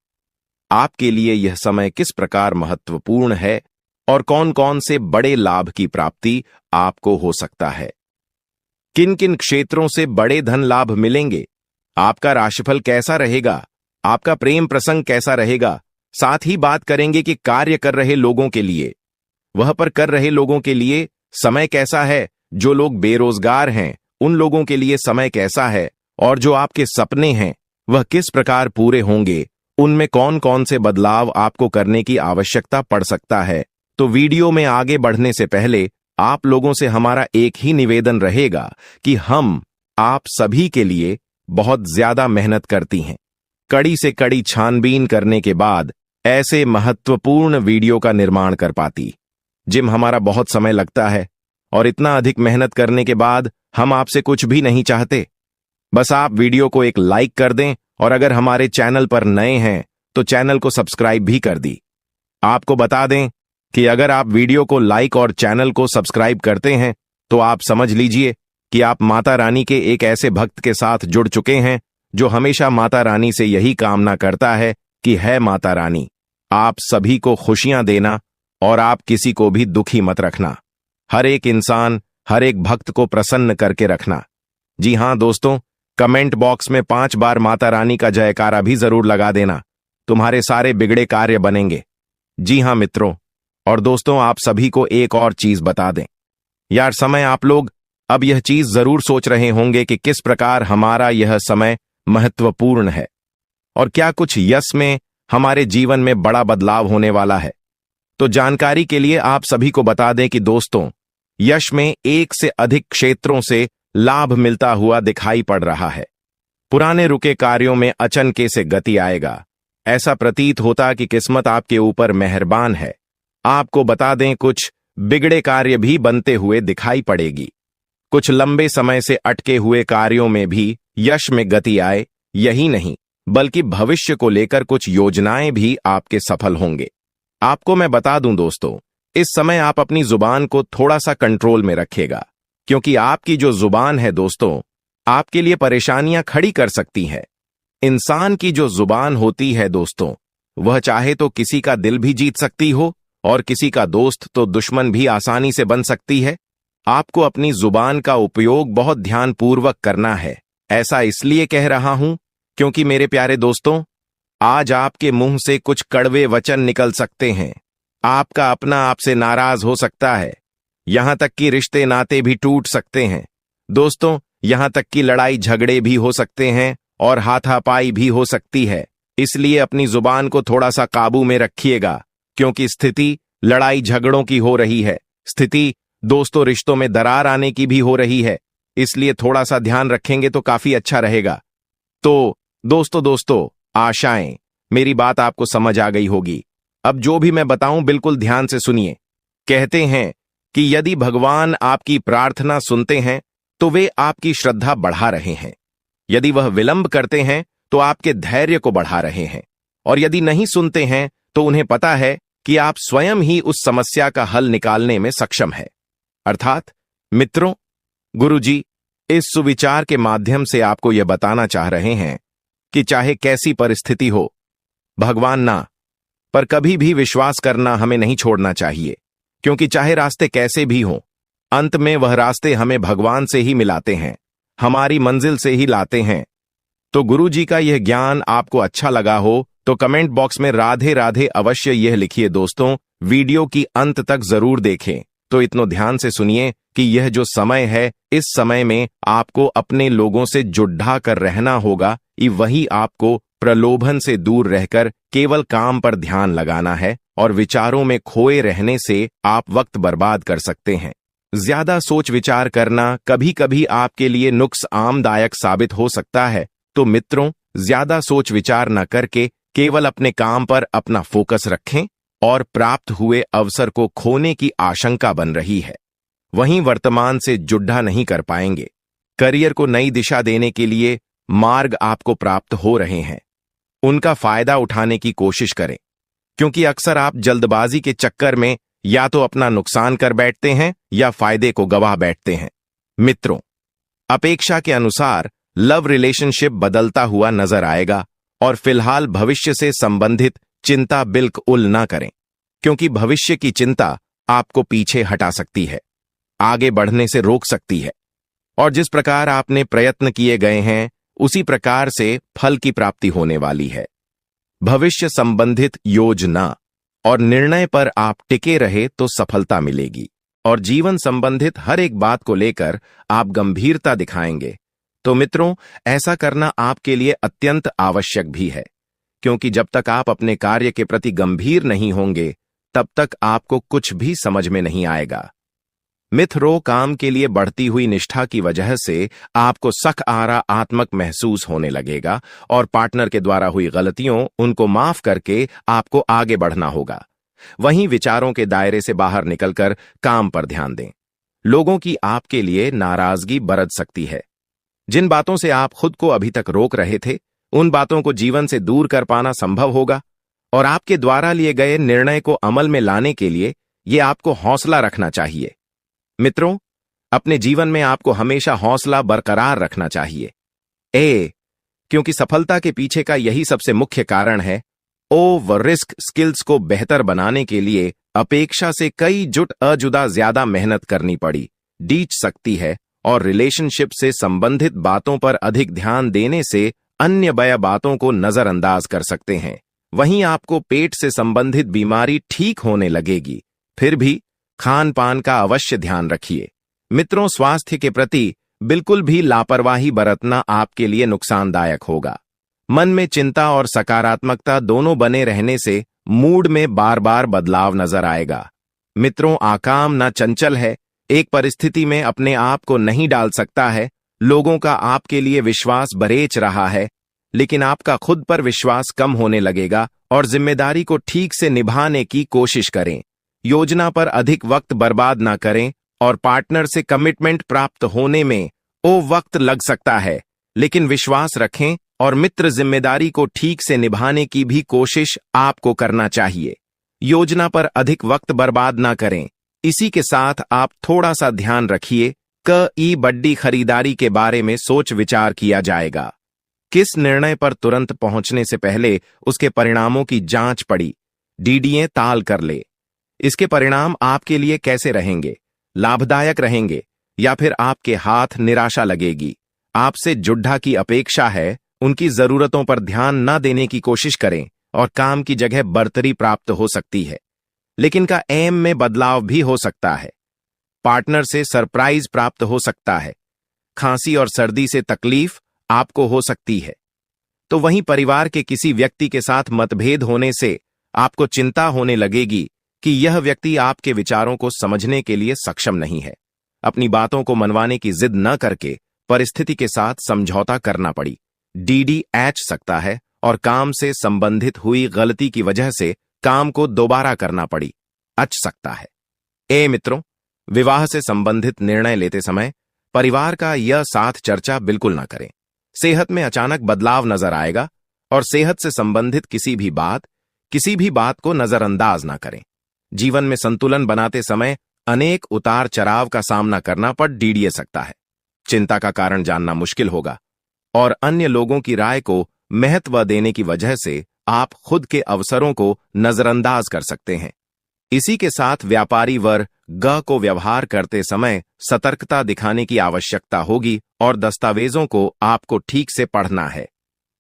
आपके लिए यह समय किस प्रकार महत्वपूर्ण है और कौन कौन से बड़े लाभ की प्राप्ति आपको हो सकता है, किन किन क्षेत्रों से बड़े धन लाभ मिलेंगे, आपका राशिफल कैसा रहेगा, आपका प्रेम प्रसंग कैसा रहेगा। साथ ही बात करेंगे कि कार्य कर रहे लोगों के लिए, वह पर कर रहे लोगों के लिए समय कैसा है, जो लोग बेरोजगार हैं उन लोगों के लिए समय कैसा है, और जो आपके सपने हैं वह किस प्रकार पूरे होंगे, उनमें कौन कौन से बदलाव आपको करने की आवश्यकता पड़ सकता है। तो वीडियो में आगे बढ़ने से पहले आप लोगों से हमारा एक ही निवेदन रहेगा कि हम आप सभी के लिए बहुत ज्यादा मेहनत करती हैं, कड़ी से कड़ी छानबीन करने के बाद ऐसे महत्वपूर्ण वीडियो का निर्माण कर पाती। जिम हमारा बहुत समय लगता है और इतना अधिक मेहनत करने के बाद हम आपसे कुछ भी नहीं चाहते, बस आप वीडियो को एक लाइक कर दें और अगर हमारे चैनल पर नए हैं तो चैनल को सब्सक्राइब भी कर दी। आपको बता दें कि अगर आप वीडियो को लाइक और चैनल को सब्सक्राइब करते हैं तो आप समझ लीजिए कि आप माता रानी के एक ऐसे भक्त के साथ जुड़ चुके हैं जो हमेशा माता रानी से यही कामना करता है कि है माता रानी, आप सभी को खुशियां देना और आप किसी को भी दुखी मत रखना, हर एक इंसान हर एक भक्त को प्रसन्न करके रखना। जी हां दोस्तों, कमेंट बॉक्स में 5 बार माता रानी का जयकारा भी जरूर लगा देना, तुम्हारे सारे बिगड़े कार्य बनेंगे। जी हां मित्रों और दोस्तों, आप सभी को एक और चीज बता दें यार, समय आप लोग अब यह चीज जरूर सोच रहे होंगे कि किस प्रकार हमारा यह समय महत्वपूर्ण है और क्या कुछ यश में हमारे जीवन में बड़ा बदलाव होने वाला है। तो जानकारी के लिए आप सभी को बता दें कि दोस्तों, यश में एक से अधिक क्षेत्रों से लाभ मिलता हुआ दिखाई पड़ रहा है। पुराने रुके कार्यों में अचनके से गति आएगा, ऐसा प्रतीत होता कि किस्मत आपके ऊपर मेहरबान है। आपको बता दें कुछ बिगड़े कार्य भी बनते हुए दिखाई पड़ेगी, कुछ लंबे समय से अटके हुए कार्यों में भी यश में गति आए, यही नहीं बल्कि भविष्य को लेकर कुछ योजनाएं भी आपके सफल होंगे। आपको मैं बता दूं दोस्तों, इस समय आप अपनी जुबान को थोड़ा सा कंट्रोल में रखिएगा, क्योंकि आपकी जो जुबान है दोस्तों, आपके लिए परेशानियां खड़ी कर सकती है। इंसान की जो जुबान होती है दोस्तों, वह चाहे तो किसी का दिल भी जीत सकती हो और किसी का दोस्त तो दुश्मन भी आसानी से बन सकती है। आपको अपनी जुबान का उपयोग बहुत ध्यानपूर्वक करना है। ऐसा इसलिए कह रहा हूं क्योंकि मेरे प्यारे दोस्तों, आज आपके मुंह से कुछ कड़वे वचन निकल सकते हैं, आपका अपना आपसे नाराज हो सकता है, यहां तक कि रिश्ते नाते भी टूट सकते हैं दोस्तों, यहां तक कि लड़ाई झगड़े भी हो सकते हैं और हाथापाई भी हो सकती है। इसलिए अपनी जुबान को थोड़ा सा काबू में रखिएगा, क्योंकि स्थिति लड़ाई झगड़ों की हो रही है, स्थिति दोस्तों रिश्तों में दरार आने की भी हो रही है। इसलिए थोड़ा सा ध्यान रखेंगे तो काफी अच्छा रहेगा। तो दोस्तों आशाएं मेरी बात आपको समझ आ गई होगी। अब जो भी मैं बताऊं बिल्कुल ध्यान से सुनिए। कहते हैं कि यदि भगवान आपकी प्रार्थना सुनते हैं तो वे आपकी श्रद्धा बढ़ा रहे हैं, यदि वह विलंब करते हैं तो आपके धैर्य को बढ़ा रहे हैं, और यदि नहीं सुनते हैं तो उन्हें पता है कि आप स्वयं ही उस समस्या का हल निकालने में सक्षम है। अर्थात मित्रों, गुरुजी इस सुविचार के माध्यम से आपको यह बताना चाह रहे हैं कि चाहे कैसी परिस्थिति हो, भगवान ना पर कभी भी विश्वास करना हमें नहीं छोड़ना चाहिए, क्योंकि चाहे रास्ते कैसे भी हों, अंत में वह रास्ते हमें भगवान से ही मिलाते हैं, हमारी मंजिल से ही लाते हैं। तो गुरुजी का यह ज्ञान आपको अच्छा लगा हो तो कमेंट बॉक्स में राधे राधे अवश्य यह लिखिए दोस्तों। वीडियो की अंत तक जरूर देखें। तो इतना ध्यान से सुनिए कि यह जो समय है, इस समय में आपको अपने लोगों से जुड़ा कर रहना होगा, वही आपको प्रलोभन से दूर रहकर केवल काम पर ध्यान लगाना है, और विचारों में खोए रहने से आप वक्त बर्बाद कर सकते हैं। ज्यादा सोच विचार करना कभी कभी आपके लिए नुकसानदायक साबित हो सकता है। तो मित्रों, ज्यादा सोच विचार न करके केवल अपने काम पर अपना फोकस रखें, और प्राप्त हुए अवसर को खोने की आशंका बन रही है, वहीं वर्तमान से जुड़ा नहीं कर पाएंगे। करियर को नई दिशा देने के लिए मार्ग आपको प्राप्त हो रहे हैं, उनका फायदा उठाने की कोशिश करें, क्योंकि अक्सर आप जल्दबाजी के चक्कर में या तो अपना नुकसान कर बैठते हैं या फायदे को गवा बैठते हैं। मित्रों, अपेक्षा के अनुसार लव रिलेशनशिप बदलता हुआ नजर आएगा और फिलहाल भविष्य से संबंधित चिंता बिल्कुल ना करें, क्योंकि भविष्य की चिंता आपको पीछे हटा सकती है, आगे बढ़ने से रोक सकती है, और जिस प्रकार आपने प्रयत्न किए गए हैं उसी प्रकार से फल की प्राप्ति होने वाली है। भविष्य संबंधित योजना और निर्णय पर आप टिके रहे तो सफलता मिलेगी, और जीवन संबंधित हर एक बात को लेकर आप गंभीरता दिखाएंगे। तो मित्रों, ऐसा करना आपके लिए अत्यंत आवश्यक भी है, क्योंकि जब तक आप अपने कार्य के प्रति गंभीर नहीं होंगे तब तक आपको कुछ भी समझ में नहीं आएगा। मित्रों, काम के लिए बढ़ती हुई निष्ठा की वजह से आपको सकारात्मक महसूस होने लगेगा और पार्टनर के द्वारा हुई गलतियों उनको माफ करके आपको आगे बढ़ना होगा। वहीं विचारों के दायरे से बाहर निकलकर काम पर ध्यान दें। लोगों की आपके लिए नाराजगी बरत सकती है। जिन बातों से आप खुद को अभी तक रोक रहे थे, उन बातों को जीवन से दूर कर पाना संभव होगा, और आपके द्वारा लिए गए निर्णय को अमल में लाने के लिए ये आपको हौसला रखना चाहिए। मित्रों, अपने जीवन में आपको हमेशा हौसला बरकरार रखना चाहिए। क्योंकि सफलता के पीछे का यही सबसे मुख्य कारण है। रिस्क स्किल्स को बेहतर बनाने के लिए अपेक्षा से कई जुदा ज्यादा मेहनत करनी पड़ी, डीच सकती है, और रिलेशनशिप से संबंधित बातों पर अधिक ध्यान देने से अन्य बया बातों को नजरअंदाज कर सकते हैं। वहीं आपको पेट से संबंधित बीमारी ठीक होने लगेगी। फिर भी खान पान का अवश्य ध्यान रखिए। मित्रों, स्वास्थ्य के प्रति बिल्कुल भी लापरवाही बरतना आपके लिए नुकसानदायक होगा। मन में चिंता और सकारात्मकता दोनों बने रहने से मूड में बार बार बदलाव नजर आएगा। मित्रों, आकाम ना चंचल है, एक परिस्थिति में अपने आप को नहीं डाल सकता है। लोगों का आपके लिए विश्वास बरेच रहा है, लेकिन आपका खुद पर विश्वास कम होने लगेगा और जिम्मेदारी को ठीक से निभाने की कोशिश करें। योजना पर अधिक वक्त बर्बाद ना करें, और पार्टनर से कमिटमेंट प्राप्त होने में वक्त लग सकता है, लेकिन विश्वास रखें और मित्र जिम्मेदारी को ठीक से निभाने की भी कोशिश आपको करना चाहिए। योजना पर अधिक वक्त बर्बाद ना करें। इसी के साथ आप थोड़ा सा ध्यान रखिए कि बड़ी खरीदारी के बारे में सोच विचार किया जाएगा। किस निर्णय पर तुरंत पहुंचने से पहले उसके परिणामों की जांच पड़ी डीडीए ताल कर ले। इसके परिणाम आपके लिए कैसे रहेंगे, लाभदायक रहेंगे या फिर आपके हाथ निराशा लगेगी। आपसे जुड्ढा की अपेक्षा है, उनकी जरूरतों पर ध्यान न देने की कोशिश करें और काम की जगह बढ़तरी प्राप्त हो सकती है, लेकिन का एम में बदलाव भी हो सकता है। पार्टनर से सरप्राइज प्राप्त हो सकता है। खांसी और सर्दी से तकलीफ आपको हो सकती है। तो वहीं परिवार के किसी व्यक्ति के साथ मतभेद होने से आपको चिंता होने लगेगी कि यह व्यक्ति आपके विचारों को समझने के लिए सक्षम नहीं है। अपनी बातों को मनवाने की जिद न करके परिस्थिति के साथ समझौता करना पड़ी डीडी एच सकता है, और काम से संबंधित हुई गलती की वजह से काम को दोबारा करना पड़ी अच सकता है। मित्रों, विवाह से संबंधित निर्णय लेते समय परिवार का यह साथ चर्चा बिल्कुल ना करें। सेहत में अचानक बदलाव नजर आएगा, और सेहत से संबंधित किसी भी बात को नजरअंदाज ना करें। जीवन में संतुलन बनाते समय अनेक उतार चढ़ाव का सामना करना पड़ डीडीए सकता है। चिंता का कारण जानना मुश्किल होगा, और अन्य लोगों की राय को महत्व देने की वजह से आप खुद के अवसरों को नजरअंदाज कर सकते हैं। इसी के साथ व्यापारी वर्ग को व्यवहार करते समय सतर्कता दिखाने की आवश्यकता होगी, और दस्तावेजों को आपको ठीक से पढ़ना है।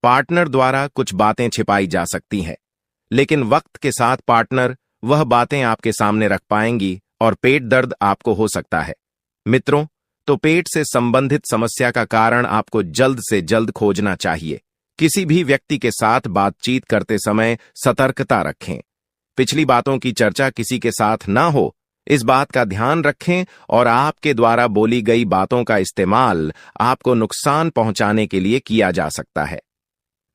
पार्टनर द्वारा कुछ बातें छिपाई जा सकती हैं, लेकिन वक्त के साथ पार्टनर वह बातें आपके सामने रख पाएंगी, और पेट दर्द आपको हो सकता है। मित्रों, तो पेट से संबंधित समस्या का कारण आपको जल्द से जल्द खोजना चाहिए। किसी भी व्यक्ति के साथ बातचीत करते समय सतर्कता रखें। पिछली बातों की चर्चा किसी के साथ ना हो, इस बात का ध्यान रखें, और आपके द्वारा बोली गई बातों का इस्तेमाल आपको नुकसान पहुंचाने के लिए किया जा सकता है।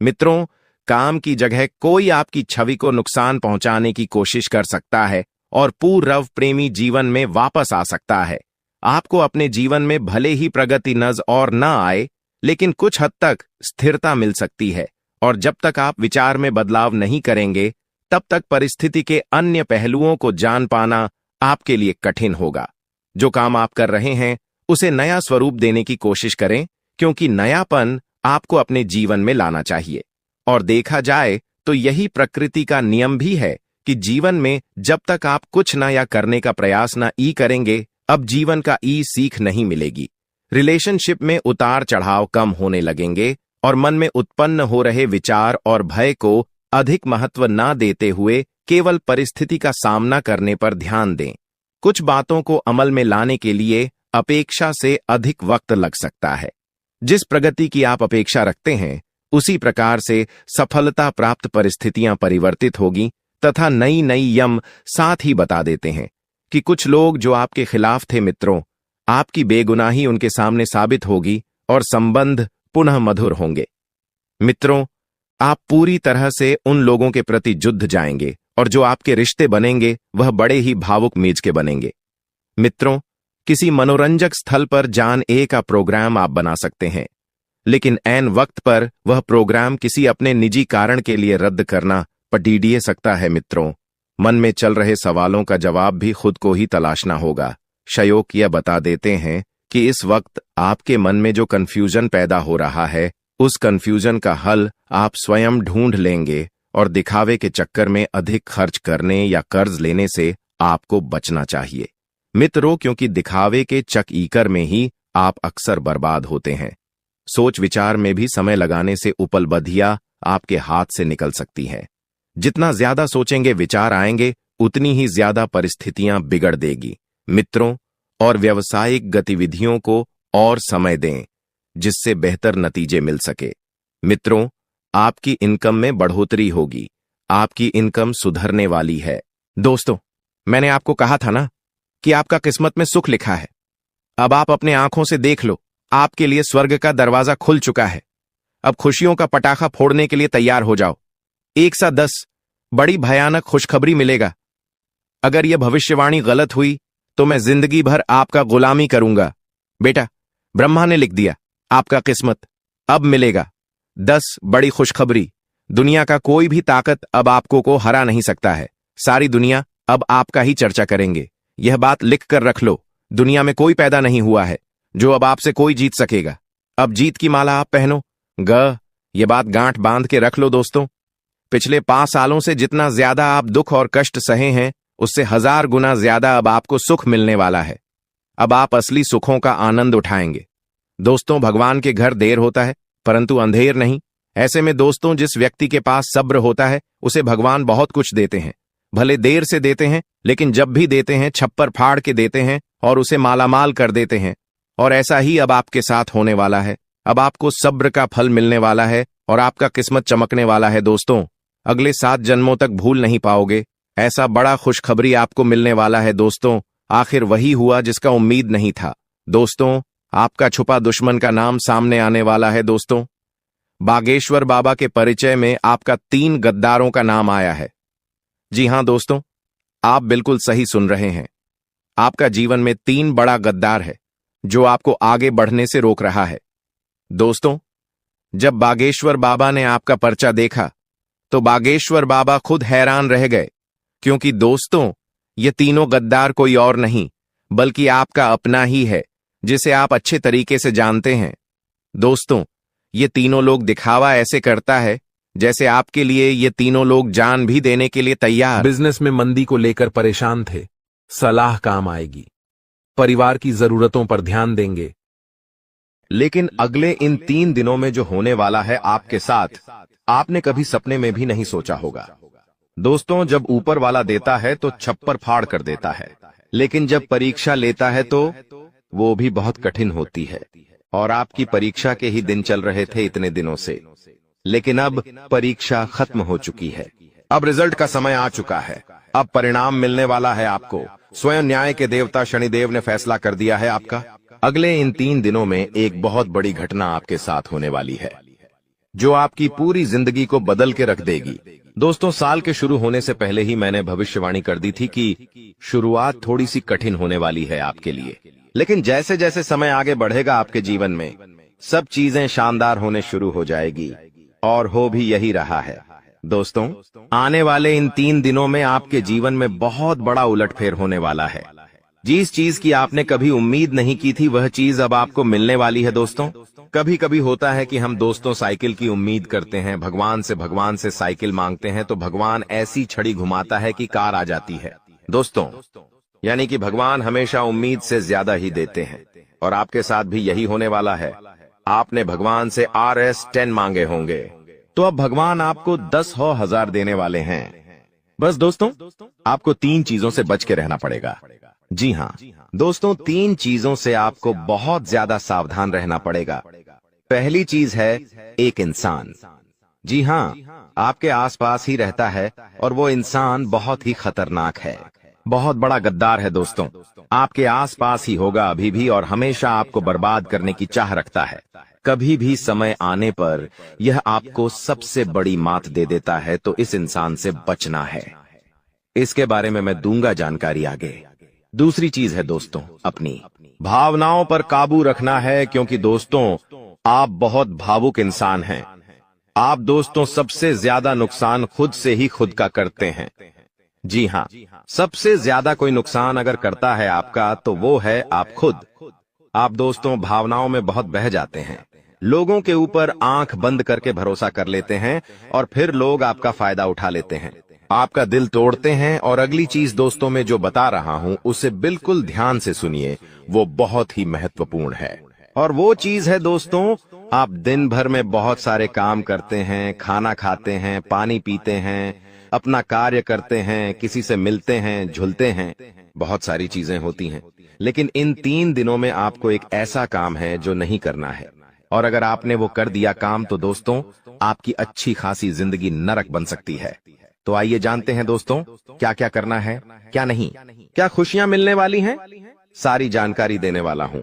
मित्रों, काम की जगह कोई आपकी छवि को नुकसान पहुंचाने की कोशिश कर सकता है और पूर्व प्रेमी जीवन में वापस आ सकता है। आपको अपने जीवन में भले ही प्रगति नजर और न आए, लेकिन कुछ हद तक स्थिरता मिल सकती है, और जब तक आप विचार में बदलाव नहीं करेंगे तब तक परिस्थिति के अन्य पहलुओं को जान पाना आपके लिए कठिन होगा। जो काम आप कर रहे हैं उसे नया स्वरूप देने की कोशिश करें, क्योंकि नयापन आपको अपने जीवन में लाना चाहिए। और देखा जाए तो यही प्रकृति का नियम भी है कि जीवन में जब तक आप कुछ नया करने का प्रयास न करेंगे, अब जीवन का सीख नहीं मिलेगी। रिलेशनशिप में उतार चढ़ाव कम होने लगेंगे और मन में उत्पन्न हो रहे विचार और भय को अधिक महत्व न देते हुए केवल परिस्थिति का सामना करने पर ध्यान दें। कुछ बातों को अमल में लाने के लिए अपेक्षा से अधिक वक्त लग सकता है। जिस प्रगति की आप अपेक्षा रखते हैं उसी प्रकार से सफलता प्राप्त परिस्थितियां परिवर्तित होगी तथा नई नई यम साथ ही बता देते हैं कि कुछ लोग जो आपके खिलाफ थे मित्रों, आपकी बेगुनाही उनके सामने साबित होगी और संबंध पुनः मधुर होंगे। मित्रों, आप पूरी तरह से उन लोगों के प्रति युद्ध जाएंगे और जो आपके रिश्ते बनेंगे वह बड़े ही भावुक मीज के बनेंगे। मित्रों, किसी मनोरंजक स्थल पर जान का प्रोग्राम आप बना सकते हैं, लेकिन ऐन वक्त पर वह प्रोग्राम किसी अपने निजी कारण के लिए रद्द करना पटीडिए सकता है। मित्रों, मन में चल रहे सवालों का जवाब भी खुद को ही तलाशना होगा। शयोक यह बता देते हैं कि इस वक्त आपके मन में जो कंफ्यूजन पैदा हो रहा है, उस कंफ्यूजन का हल आप स्वयं ढूंढ लेंगे और दिखावे के चक्कर में अधिक खर्च करने या कर्ज लेने से आपको बचना चाहिए। मित्रों, क्योंकि दिखावे के चक्कर में ही आप अक्सर बर्बाद होते हैं। सोच विचार में भी समय लगाने से उपलब्धियां आपके हाथ से निकल सकती हैं। जितना ज्यादा सोचेंगे विचार आएंगे, उतनी ही ज्यादा परिस्थितियां बिगड़ देगी। मित्रों, और व्यावसायिक गतिविधियों को और समय दें जिससे बेहतर नतीजे मिल सके। मित्रों, आपकी इनकम में बढ़ोतरी होगी, आपकी इनकम सुधरने वाली है। दोस्तों, मैंने आपको कहा था ना कि आपका किस्मत में सुख लिखा है। अब आप अपने आंखों से देख लो, आपके लिए स्वर्ग का दरवाजा खुल चुका है। अब खुशियों का पटाखा फोड़ने के लिए तैयार हो जाओ। 110 बड़ी भयानक खुशखबरी मिलेगा। अगर यह भविष्यवाणी गलत हुई तो मैं जिंदगी भर आपका गुलामी करूंगा। बेटा, ब्रह्मा ने लिख दिया, आपका किस्मत अब मिलेगा 10 बड़ी खुशखबरी। दुनिया का कोई भी ताकत अब आपको को हरा नहीं सकता है। सारी दुनिया अब आपका ही चर्चा करेंगे। यह बात लिख कर रख लो, दुनिया में कोई पैदा नहीं हुआ है जो अब आपसे कोई जीत सकेगा। अब जीत की माला आप पहनो। ये बात गांठ बांध के रख लो दोस्तों। पिछले 5 सालों से जितना ज्यादा आप दुख और कष्ट सहे हैं, उससे 1000 गुना ज्यादा अब आपको सुख मिलने वाला है। अब आप असली सुखों का आनंद उठाएंगे। दोस्तों, भगवान के घर देर होता है परंतु अंधेर नहीं। ऐसे में दोस्तों, जिस व्यक्ति के पास सब्र होता है उसे भगवान बहुत कुछ देते हैं। भले देर से देते हैं, लेकिन जब भी देते हैं छप्पर फाड़ के देते हैं और उसे मालामाल कर देते हैं। और ऐसा ही अब आपके साथ होने वाला है। अब आपको सब्र का फल मिलने वाला है और आपका किस्मत चमकने वाला है। दोस्तों, अगले 7 जन्मों तक भूल नहीं पाओगे, ऐसा बड़ा खुशखबरी आपको मिलने वाला है। दोस्तों, आखिर वही हुआ जिसका उम्मीद नहीं था। दोस्तों, आपका छुपा दुश्मन का नाम सामने आने वाला है। दोस्तों, बागेश्वर बाबा के परिचय में आपका 3 गद्दारों का नाम आया है। जी हां दोस्तों, आप बिल्कुल सही सुन रहे हैं। आपका जीवन में 3 बड़ा गद्दार है जो आपको आगे बढ़ने से रोक रहा है। दोस्तों, जब बागेश्वर बाबा ने आपका पर्चा देखा तो बागेश्वर बाबा खुद हैरान रह गए, क्योंकि दोस्तों, ये तीनों गद्दार कोई और नहीं बल्कि आपका अपना ही है, जिसे आप अच्छे तरीके से जानते हैं। दोस्तों, ये तीनों लोग दिखावा ऐसे करता है जैसे आपके लिए ये तीनों लोग जान भी देने के लिए तैयार। बिजनेस में मंदी को लेकर परेशान थे, सलाह काम आएगी। परिवार की जरूरतों पर ध्यान देंगे। लेकिन अगले इन 3 दिनों में जो होने वाला है आपके साथ, आपने कभी सपने में भी नहीं सोचा होगा। दोस्तों, जब ऊपर वाला देता है तो छप्पर फाड़ कर देता है, लेकिन जब परीक्षा लेता है तो वो भी बहुत कठिन होती है। और आपकी परीक्षा के ही दिन चल रहे थे इतने दिनों से, लेकिन अब परीक्षा खत्म हो चुकी है। अब रिजल्ट का समय आ चुका है। अब परिणाम मिलने वाला है आपको। स्वयं न्याय के देवता शनिदेव ने फैसला कर दिया है आपका। अगले इन 3 दिनों में एक बहुत बड़ी घटना आपके साथ होने वाली है जो आपकी पूरी जिंदगी को बदल के रख देगी। दोस्तों, साल के शुरू होने से पहले ही मैंने भविष्यवाणी कर दी थी कि शुरुआत थोड़ी सी कठिन होने वाली है आपके लिए, लेकिन जैसे जैसे समय आगे बढ़ेगा आपके जीवन में सब चीजें शानदार होने शुरू हो जाएगी, और हो भी यही रहा है। दोस्तों, आने वाले इन 3 दिनों में आपके जीवन में बहुत बड़ा उलटफेर होने वाला है। जिस चीज की आपने कभी उम्मीद नहीं की थी वह चीज अब आपको मिलने वाली है। दोस्तों, कभी कभी होता है कि हम दोस्तों साइकिल की उम्मीद करते हैं, भगवान से साइकिल मांगते हैं तो भगवान ऐसी छड़ी घुमाता है कि कार आ जाती है। दोस्तों, यानी कि भगवान हमेशा उम्मीद से ज्यादा ही देते हैं और आपके साथ भी यही होने वाला है। आपने भगवान से RS10 मांगे होंगे तो अब भगवान आपको 10,000 देने वाले हैं। बस दोस्तों, आपको 3 चीजों से बच के रहना पड़ेगा। जी हाँ दोस्तों, 3 चीजों से आपको बहुत ज्यादा सावधान रहना पड़ेगा। पहली चीज है एक इंसान। जी हाँ, आपके आसपास ही रहता है और वो इंसान बहुत ही खतरनाक है, बहुत बड़ा गद्दार है। दोस्तों, आपके आसपास ही होगा अभी भी और हमेशा आपको बर्बाद करने की चाह रखता है। कभी भी समय आने पर यह आपको सबसे बड़ी मात दे देता है, तो इस इंसान से बचना है। इसके बारे में मैं दूंगा जानकारी आगे। दूसरी चीज है दोस्तों, अपनी भावनाओं पर काबू रखना है, क्योंकि दोस्तों आप बहुत भावुक इंसान हैं। आप दोस्तों सबसे ज्यादा नुकसान खुद से ही खुद का करते हैं। जी हाँ, सबसे ज्यादा कोई नुकसान अगर करता है आपका तो वो है आप खुद। आप दोस्तों भावनाओं में बहुत बह जाते हैं, लोगों के ऊपर आंख बंद करके भरोसा कर लेते हैं और फिर लोग आपका फायदा उठा लेते हैं, आपका दिल तोड़ते हैं। और अगली चीज दोस्तों मैं जो बता रहा हूं उसे बिल्कुल ध्यान से सुनिए, वो बहुत ही महत्वपूर्ण है। और वो चीज है दोस्तों, आप दिन भर में बहुत सारे काम करते हैं, खाना खाते हैं, पानी पीते हैं, अपना कार्य करते हैं, किसी से मिलते हैं, झुलते हैं, बहुत सारी चीजें होती हैं, लेकिन इन 3 दिनों में आपको एक ऐसा काम है जो नहीं करना है। और अगर आपने वो कर दिया काम तो दोस्तों आपकी अच्छी खासी जिंदगी नरक बन सकती है। तो आइए जानते हैं दोस्तों क्या क्या करना है, क्या नहीं, क्या खुशियां मिलने वाली हैं, सारी जानकारी देने वाला हूं।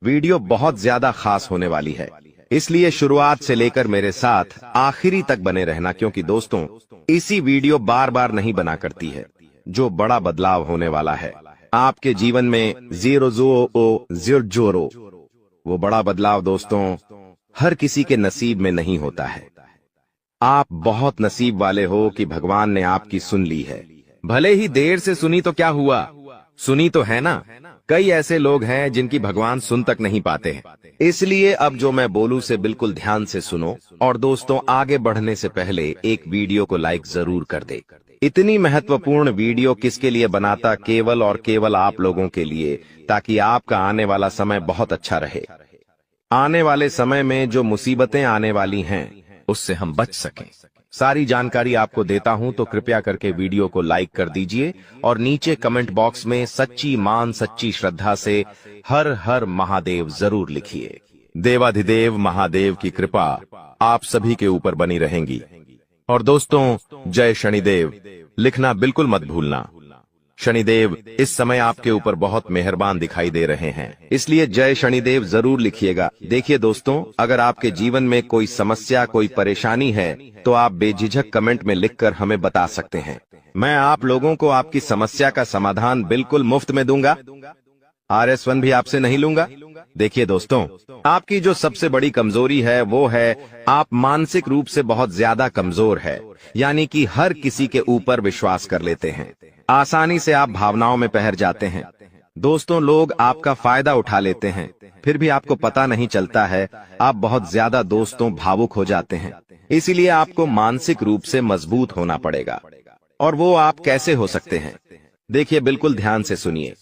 वीडियो बहुत ज्यादा खास होने वाली है, इसलिए शुरुआत से लेकर मेरे साथ आखिरी तक बने रहना, क्योंकि दोस्तों इसी वीडियो बार बार नहीं बना करती है। जो बड़ा बदलाव होने वाला है आपके जीवन में, 0 वो बड़ा बदलाव दोस्तों हर किसी के नसीब में नहीं होता है। आप बहुत नसीब वाले हो कि भगवान ने आपकी सुन ली है। भले ही देर से सुनी तो क्या हुआ, सुनी तो है ना। कई ऐसे लोग हैं जिनकी भगवान सुन तक नहीं पाते हैं। इसलिए अब जो मैं बोलूं से बिल्कुल ध्यान से सुनो। और दोस्तों आगे बढ़ने से पहले एक वीडियो को लाइक जरूर कर दे। इतनी महत्वपूर्ण वीडियो किसके लिए बनाता, केवल और केवल आप लोगों के लिए, ताकि आपका आने वाला समय बहुत अच्छा रहे। आने वाले समय में जो मुसीबतें आने वाली हैं उससे हम बच सकें। सारी जानकारी आपको देता हूं, तो कृपया करके वीडियो को लाइक कर दीजिए और नीचे कमेंट बॉक्स में सच्ची मान सच्ची श्रद्धा से हर हर महादेव जरूर लिखिए। देवाधिदेव महादेव की कृपा आप सभी के ऊपर बनी रहेंगी। और दोस्तों जय शनिदेव लिखना बिल्कुल मत भूलना। शनिदेव इस समय आपके ऊपर बहुत मेहरबान दिखाई दे रहे हैं, इसलिए जय शनिदेव जरूर लिखिएगा। देखिए दोस्तों, अगर आपके जीवन में कोई समस्या, कोई परेशानी है तो आप बेझिझक कमेंट में लिखकर हमें बता सकते हैं। मैं आप लोगों को आपकी समस्या का समाधान बिल्कुल मुफ्त में दूंगा। RS1 भी आपसे नहीं लूंगा। देखिए दोस्तों, आपकी जो सबसे बड़ी कमजोरी है वो है आप मानसिक रूप से बहुत ज्यादा कमजोर है, यानी कि हर किसी के ऊपर विश्वास कर लेते हैं, आसानी से आप भावनाओं में बह जाते हैं। दोस्तों लोग आपका फायदा उठा लेते हैं, फिर भी आपको पता नहीं चलता है। आप बहुत ज्यादा दोस्तों भावुक हो जाते हैं, इसीलिए आपको मानसिक रूप से मजबूत होना पड़ेगा। और वो आप कैसे हो सकते हैं, देखिए बिल्कुल ध्यान से सुनिए।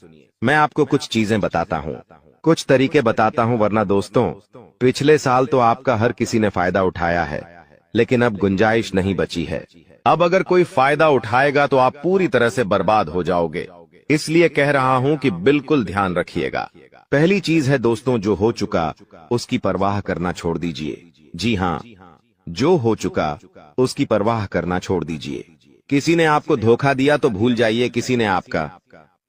मैं आपको कुछ चीजें बताता हूँ, कुछ तरीके बताता हूँ, वरना दोस्तों पिछले साल तो आपका हर किसी ने फायदा उठाया है, लेकिन अब गुंजाइश नहीं बची है। अब अगर कोई फायदा उठाएगा तो आप पूरी तरह से बर्बाद हो जाओगे, इसलिए कह रहा हूं कि बिल्कुल ध्यान रखिएगा। पहली चीज है दोस्तों, जो हो चुका उसकी परवाह करना छोड़ दीजिए। जी हाँ, जो हो चुका उसकी परवाह करना छोड़ दीजिए। किसी ने आपको धोखा दिया तो भूल जाइए, किसी ने आपका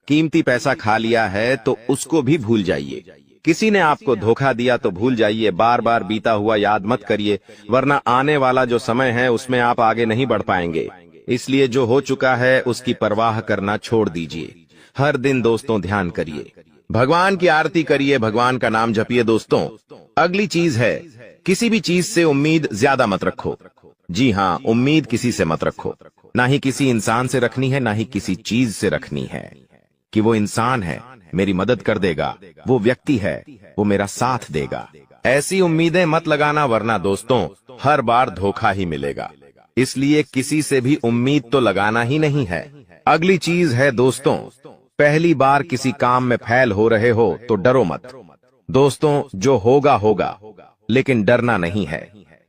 कीमती पैसा खा लिया है तो उसको भी भूल जाइए। किसी ने आपको धोखा दिया तो भूल जाइए, बार बार बीता हुआ याद मत करिए, वरना आने वाला जो समय है उसमें आप आगे नहीं बढ़ पाएंगे। इसलिए जो हो चुका है उसकी परवाह करना छोड़ दीजिए। हर दिन दोस्तों ध्यान करिए, भगवान की आरती करिए, भगवान का नाम जपिए। दोस्तों अगली चीज है, किसी भी चीज से उम्मीद ज्यादा मत रखो। जी हाँ, उम्मीद किसी से मत रखो। ना ही किसी इंसान से रखनी है, ना ही किसी चीज से रखनी है कि वो इंसान है, मेरी मदद कर देगा, वो व्यक्ति है, वो मेरा साथ देगा। ऐसी उम्मीदें मत लगाना, वरना दोस्तों हर बार धोखा ही मिलेगा। इसलिए किसी से भी उम्मीद तो लगाना ही नहीं है। अगली चीज है दोस्तों, पहली बार किसी काम में फेल हो रहे हो तो डरो मत। दोस्तों जो होगा होगा, लेकिन डरना नहीं है।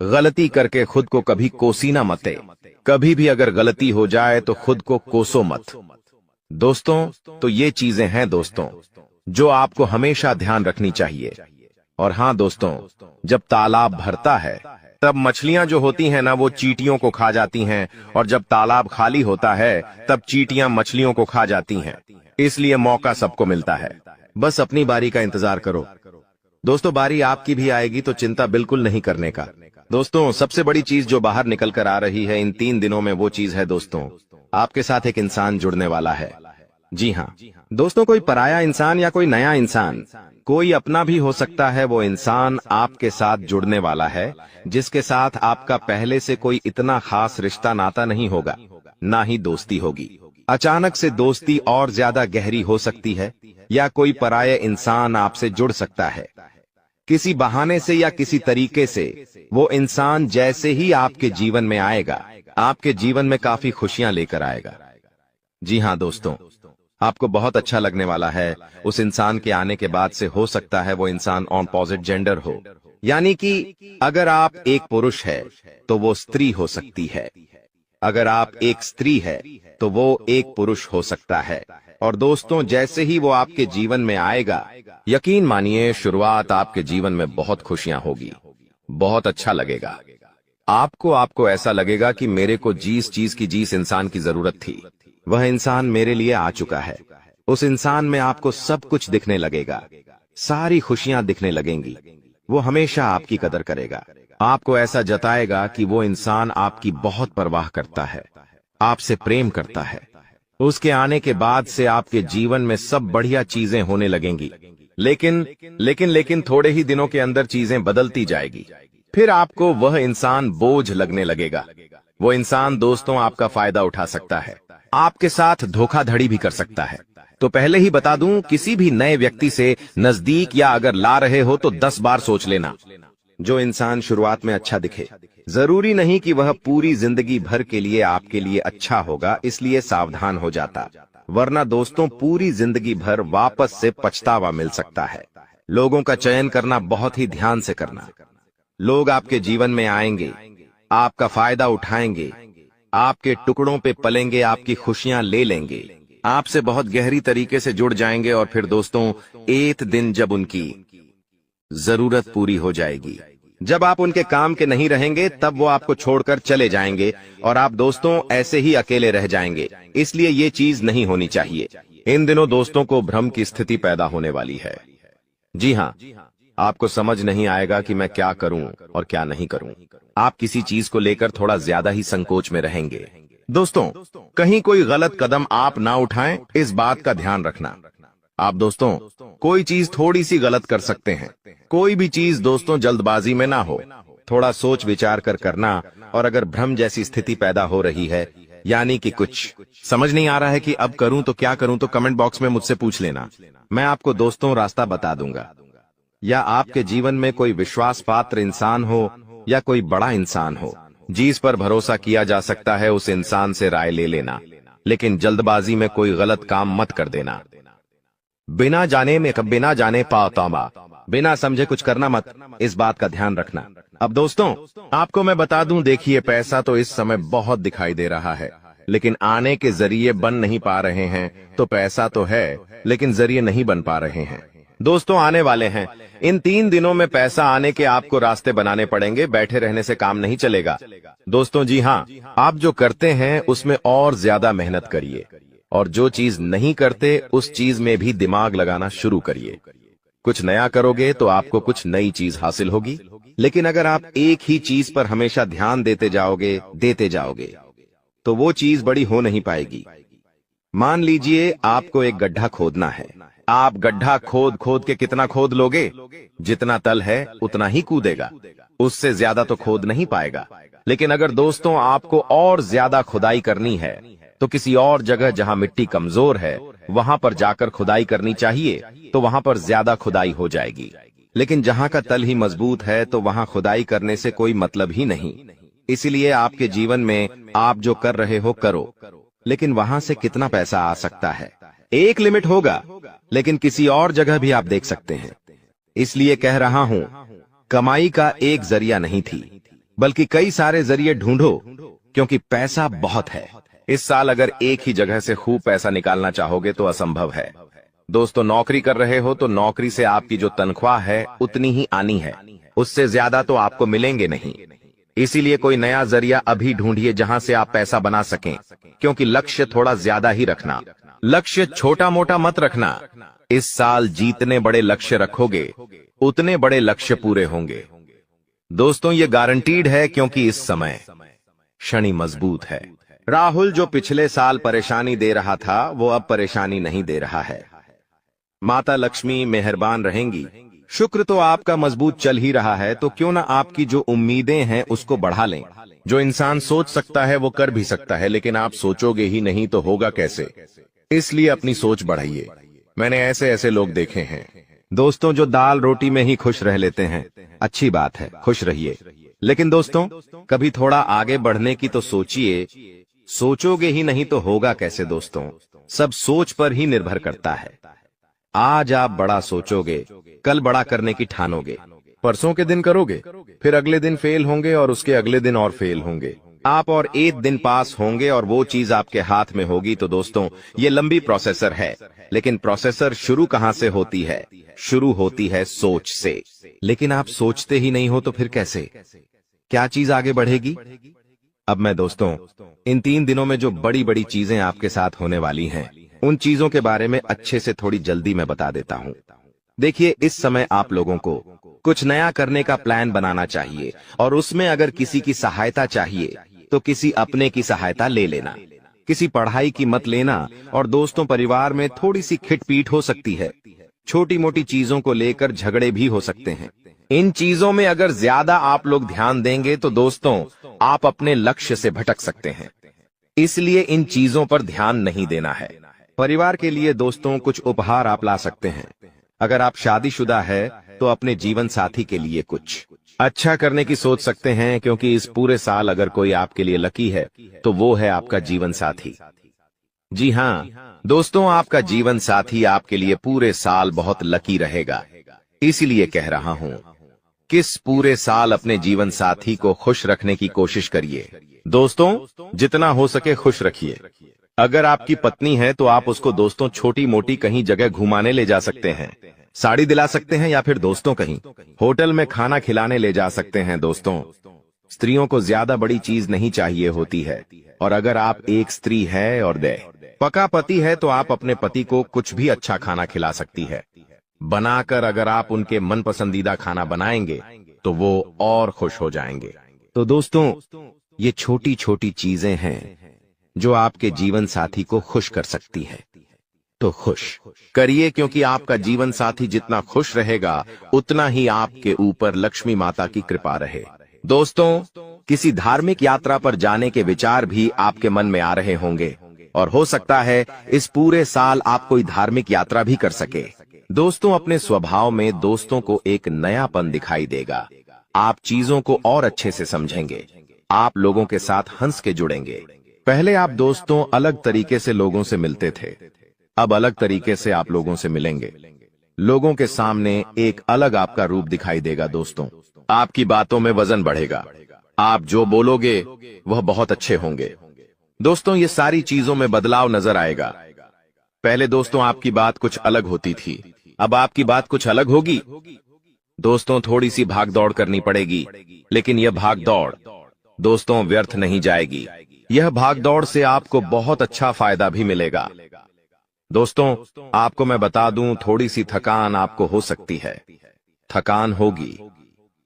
गलती करके खुद को कभी कोसीना मते। कभी भी अगर गलती हो जाए तो खुद को कोसो मत। दोस्तों तो ये चीजें हैं दोस्तों जो आपको हमेशा ध्यान रखनी चाहिए। और हाँ दोस्तों, जब तालाब भरता है तब मछलियां जो होती हैं ना, वो चींटियों को खा जाती हैं, और जब तालाब खाली होता है तब चींटियां मछलियों को खा जाती हैं। इसलिए मौका सबको मिलता है, बस अपनी बारी का इंतजार करो। दोस्तों बारी आपकी भी आएगी, तो चिंता बिल्कुल नहीं करने का। दोस्तों सबसे बड़ी चीज जो बाहर निकल कर आ रही है इन 3 दिनों में, वो चीज है दोस्तों, आपके साथ एक इंसान जुड़ने वाला है। जी हाँ दोस्तों, कोई पराया इंसान या कोई नया इंसान, कोई अपना भी हो सकता है। वो इंसान आपके साथ जुड़ने वाला है, जिसके साथ आपका पहले से कोई इतना खास रिश्ता नाता नहीं होगा, ना ही दोस्ती होगी। अचानक से दोस्ती और ज्यादा गहरी हो सकती है, या कोई पराया इंसान आपसे जुड़ सकता है किसी बहाने से या किसी तरीके से। वो इंसान जैसे ही आपके जीवन में आएगा, आपके जीवन में काफी खुशियां लेकर आएगा। जी हाँ दोस्तों, आपको बहुत अच्छा लगने वाला है। उस इंसान के आने के बाद से हो सकता है वो इंसान ऑपोजिट जेंडर हो, यानी कि अगर आप एक पुरुष है तो वो स्त्री हो सकती है, अगर आप एक स्त्री है तो वो एक पुरुष हो सकता है। और दोस्तों जैसे ही वो आपके जीवन में आएगा, यकीन मानिए शुरुआत आपके जीवन में बहुत खुशियां होगी, बहुत अच्छा लगेगा। आपको ऐसा लगेगा कि मेरे को जिस इंसान की जरूरत थी, वह इंसान मेरे लिए आ चुका है। उस इंसान में आपको सब कुछ दिखने लगेगा, सारी खुशियां दिखने लगेंगी। वो हमेशा आपकी कदर करेगा, आपको ऐसा जताएगा कि वो इंसान आपकी बहुत परवाह करता है, आपसे प्रेम करता है। उसके आने के बाद से आपके जीवन में सब बढ़िया चीजें होने लगेंगी। लेकिन थोड़े ही दिनों के अंदर चीजें बदलती जाएगी। फिर आपको वह इंसान बोझ लगने लगेगा। वो इंसान दोस्तों आपका फायदा उठा सकता है, आपके साथ धोखाधड़ी भी कर सकता है। तो पहले ही बता दूं, किसी भी नए व्यक्ति से नजदीक या अगर ला रहे हो तो 10 बार सोच लेना। जो इंसान शुरुआत में अच्छा दिखे, जरूरी नहीं कि वह पूरी जिंदगी भर के लिए आपके लिए अच्छा होगा, इसलिए सावधान हो जाता, वरना दोस्तों पूरी जिंदगी भर वापस से पछतावा मिल सकता है। लोगों का चयन करना बहुत ही ध्यान से करना। लोग आपके जीवन में आएंगे, आपका फायदा उठाएंगे, आपके टुकड़ों पे पलेंगे, आपकी खुशियां ले लेंगे, आपसे बहुत गहरी तरीके से जुड़ जाएंगे। और फिर दोस्तों एक दिन जब उनकी जरूरत पूरी हो जाएगी, जब आप उनके काम के नहीं रहेंगे, तब वो आपको छोड़कर चले जाएंगे और आप दोस्तों ऐसे ही अकेले रह जाएंगे। इसलिए ये चीज नहीं होनी चाहिए। इन दिनों दोस्तों को भ्रम की स्थिति पैदा होने वाली है। जी हाँ, आपको समझ नहीं आएगा कि मैं क्या करूं और क्या नहीं करूं। आप किसी चीज को लेकर थोड़ा ज्यादा ही संकोच में रहेंगे। दोस्तों कहीं कोई गलत कदम आप ना उठाएं, इस बात का ध्यान रखना। आप दोस्तों कोई चीज थोड़ी सी गलत कर सकते हैं। कोई भी चीज दोस्तों जल्दबाजी में ना हो, थोड़ा सोच विचार कर करना। और अगर भ्रम जैसी स्थिति पैदा हो रही है, यानी कि कुछ समझ नहीं आ रहा है कि अब करूं तो क्या करूं, तो कमेंट बॉक्स में मुझसे पूछ लेना, मैं आपको दोस्तों रास्ता बता दूंगा। या आपके जीवन में कोई विश्वास पात्र इंसान हो या कोई बड़ा इंसान हो जिस पर भरोसा किया जा सकता है, उस इंसान से राय ले लेना, लेकिन जल्दबाजी में कोई गलत काम मत कर देना। बिना जाने पातामा, बिना समझे कुछ करना मत, इस बात का ध्यान रखना। अब दोस्तों आपको मैं बता दूं, देखिए पैसा तो इस समय बहुत दिखाई दे रहा है, लेकिन आने के जरिए बन नहीं पा रहे हैं। तो पैसा तो है, लेकिन जरिए नहीं बन पा रहे हैं। दोस्तों आने वाले हैं, इन 3 दिनों में पैसा आने के आपको रास्ते बनाने पड़ेंगे, बैठे रहने से काम नहीं चलेगा। दोस्तों जी हाँ, आप जो करते हैं उसमें और ज्यादा मेहनत करिए, और जो चीज नहीं करते उस चीज में भी दिमाग लगाना शुरू करिए। कुछ नया करोगे तो आपको कुछ नई चीज हासिल होगी, लेकिन अगर आप एक ही चीज पर हमेशा ध्यान देते जाओगे तो वो चीज बड़ी हो नहीं पाएगी। मान लीजिए आपको एक गड्ढा खोदना है, आप गड्ढा खोद खोद के कितना खोद लोगे, जितना तल है उतना ही कूदेगा। उससे ज्यादा तो खोद नहीं पाएगा। लेकिन अगर दोस्तों आपको और ज्यादा खुदाई करनी है तो किसी और जगह जहां मिट्टी कमजोर है वहां पर जाकर खुदाई करनी चाहिए, तो वहां पर ज्यादा खुदाई हो जाएगी। लेकिन जहां का तल ही मजबूत है तो वहां खुदाई करने से कोई मतलब ही नहीं। इसीलिए आपके जीवन में आप जो कर रहे हो करो, लेकिन वहां से कितना पैसा आ सकता है एक लिमिट होगा, लेकिन किसी और जगह भी आप देख सकते हैं। इसलिए कह रहा हूं, कमाई का एक जरिया नहीं थी, बल्कि कई सारे जरिए ढूंढो, क्योंकि पैसा बहुत है। इस साल अगर एक ही जगह से खूब पैसा निकालना चाहोगे तो असंभव है। दोस्तों, नौकरी कर रहे हो तो नौकरी से आपकी जो तनख्वाह है उतनी ही आनी है, उससे ज्यादा तो आपको मिलेंगे नहीं। इसीलिए कोई नया जरिया अभी ढूंढिए जहां से आप पैसा बना सकें, क्योंकि लक्ष्य थोड़ा ज्यादा ही रखना, लक्ष्य छोटा मोटा मत रखना। इस साल जितने बड़े लक्ष्य रखोगे उतने बड़े लक्ष्य पूरे होंगे। दोस्तों, ये गारंटीड है, क्योंकि इस समय शनि मजबूत है। राहुल जो पिछले साल परेशानी दे रहा था वो अब परेशानी नहीं दे रहा है। माता लक्ष्मी मेहरबान रहेंगी। शुक्र तो आपका मजबूत चल ही रहा है, तो क्यों ना आपकी जो उम्मीदें हैं उसको बढ़ा लें। जो इंसान सोच सकता है वो कर भी सकता है, लेकिन आप सोचोगे ही नहीं तो होगा कैसे। इसलिए अपनी सोच बढ़ाइए। मैंने ऐसे ऐसे लोग देखे हैं दोस्तों जो दाल रोटी में ही खुश रह लेते हैं। अच्छी बात है, खुश रहिए, लेकिन दोस्तों कभी थोड़ा आगे बढ़ने की तो सोचिए। सोचोगे ही नहीं तो होगा कैसे। दोस्तों, सब सोच पर ही निर्भर करता है। आज आप बड़ा सोचोगे, कल बड़ा करने की ठानोगे। परसों के दिन करोगे, फिर अगले दिन फेल होंगे और उसके अगले दिन और फेल होंगे। आप और एक दिन पास होंगे और वो चीज आपके हाथ में होगी। तो दोस्तों, ये लंबी प्रोसेसर है, लेकिन प्रोसेसर शुरू कहां से होती है? शुरू होती है सोच से। लेकिन आप सोचते ही नहीं हो तो फिर कैसे, क्या चीज आगे बढ़ेगी? अब मैं दोस्तों इन 3 दिनों में जो बड़ी बड़ी चीजें आपके साथ होने वाली हैं, उन चीजों के बारे में अच्छे से थोड़ी जल्दी मैं बता देता हूं। देखिए, इस समय आप लोगों को कुछ नया करने का प्लान बनाना चाहिए, और उसमें अगर किसी की सहायता चाहिए तो किसी अपने की सहायता ले लेना। किसी पढ़ाई की मत लेना। और दोस्तों, परिवार में थोड़ी सी खिटपीट हो सकती है। छोटी मोटी चीजों को लेकर झगड़े भी हो सकते हैं। इन चीजों में अगर ज्यादा आप लोग ध्यान देंगे तो दोस्तों आप अपने लक्ष्य से भटक सकते हैं। इसलिए इन चीजों पर ध्यान नहीं देना है। परिवार के लिए दोस्तों कुछ उपहार आप ला सकते हैं। अगर आप शादीशुदा है तो अपने जीवन साथी के लिए कुछ अच्छा करने की सोच सकते हैं, क्योंकि इस पूरे साल अगर कोई आपके लिए लकी है तो वो है आपका जीवन साथी। जी हाँ दोस्तों, आपका जीवन साथी आपके लिए पूरे साल बहुत लकी रहेगा। इसीलिए कह रहा हूं, किस पूरे साल अपने जीवन साथी को खुश रखने की कोशिश करिए। दोस्तों, जितना हो सके खुश रखिए। अगर आपकी पत्नी है तो आप उसको दोस्तों छोटी मोटी कहीं जगह घुमाने ले जा सकते हैं, साड़ी दिला सकते हैं, या फिर दोस्तों कहीं होटल में खाना खिलाने ले जा सकते हैं। दोस्तों, स्त्रियों को ज्यादा बड़ी चीज नहीं चाहिए होती है, और अगर आप एक स्त्री है और पका पति है तो आप अपने पति को कुछ भी अच्छा खाना खिला सकती है। बनाकर अगर आप उनके मन पसंदीदा खाना बनाएंगे तो वो और खुश हो जाएंगे। तो दोस्तों, ये छोटी छोटी चीजें हैं जो आपके जीवन साथी को खुश कर सकती है। तो खुश करिए, क्योंकि आपका जीवन साथी जितना खुश रहेगा उतना ही आपके ऊपर लक्ष्मी माता की कृपा रहे। दोस्तों, किसी धार्मिक यात्रा पर जाने के विचार भी आपके मन में आ रहे होंगे, और हो सकता है इस पूरे साल आप कोई धार्मिक यात्रा भी कर सके। दोस्तों, अपने स्वभाव में दोस्तों को एक नयापन दिखाई देगा। आप चीजों को और अच्छे से समझेंगे। आप लोगों के साथ हंस के जुड़ेंगे। पहले आप दोस्तों अलग तरीके से लोगों से मिलते थे, अब अलग तरीके से आप लोगों से मिलेंगे। लोगों के सामने एक अलग आपका रूप दिखाई देगा। दोस्तों, आपकी बातों में वजन बढ़ेगा। आप जो बोलोगे वह बहुत अच्छे होंगे। दोस्तों, ये सारी चीजों में बदलाव नजर आएगा। पहले दोस्तों आपकी बात कुछ अलग होती थी, अब आपकी बात कुछ अलग होगी। दोस्तों, थोड़ी सी भाग दौड़ करनी पड़ेगी, लेकिन यह भाग दौड़ दोस्तों व्यर्थ नहीं जाएगी। यह भाग दौड़ से आपको बहुत अच्छा फायदा भी मिलेगा। दोस्तों, आपको मैं बता दूं, थोड़ी सी थकान आपको हो सकती है। थकान होगी।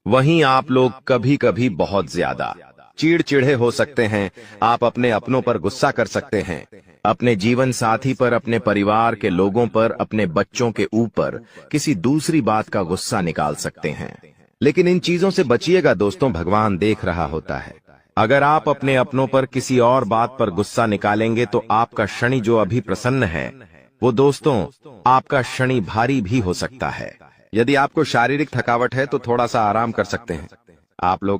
वहीं आप लोग कभी कभी बहुत ज्यादा चिड़चिड़े हो सकते हैं। आप अपने अपनों पर गुस्सा कर सकते हैं, अपने जीवन साथी पर, अपने परिवार के लोगों पर, अपने बच्चों के ऊपर किसी दूसरी बात का गुस्सा निकाल सकते हैं। लेकिन इन चीजों से बचिएगा दोस्तों, भगवान देख रहा होता है। अगर आप अपने अपनों पर किसी और बात पर गुस्सा निकालेंगे तो आपका शनि जो अभी प्रसन्न है वो दोस्तों आपका शनि भारी भी हो सकता है। यदि आपको शारीरिक थकावट है तो थोड़ा सा आराम कर सकते हैं।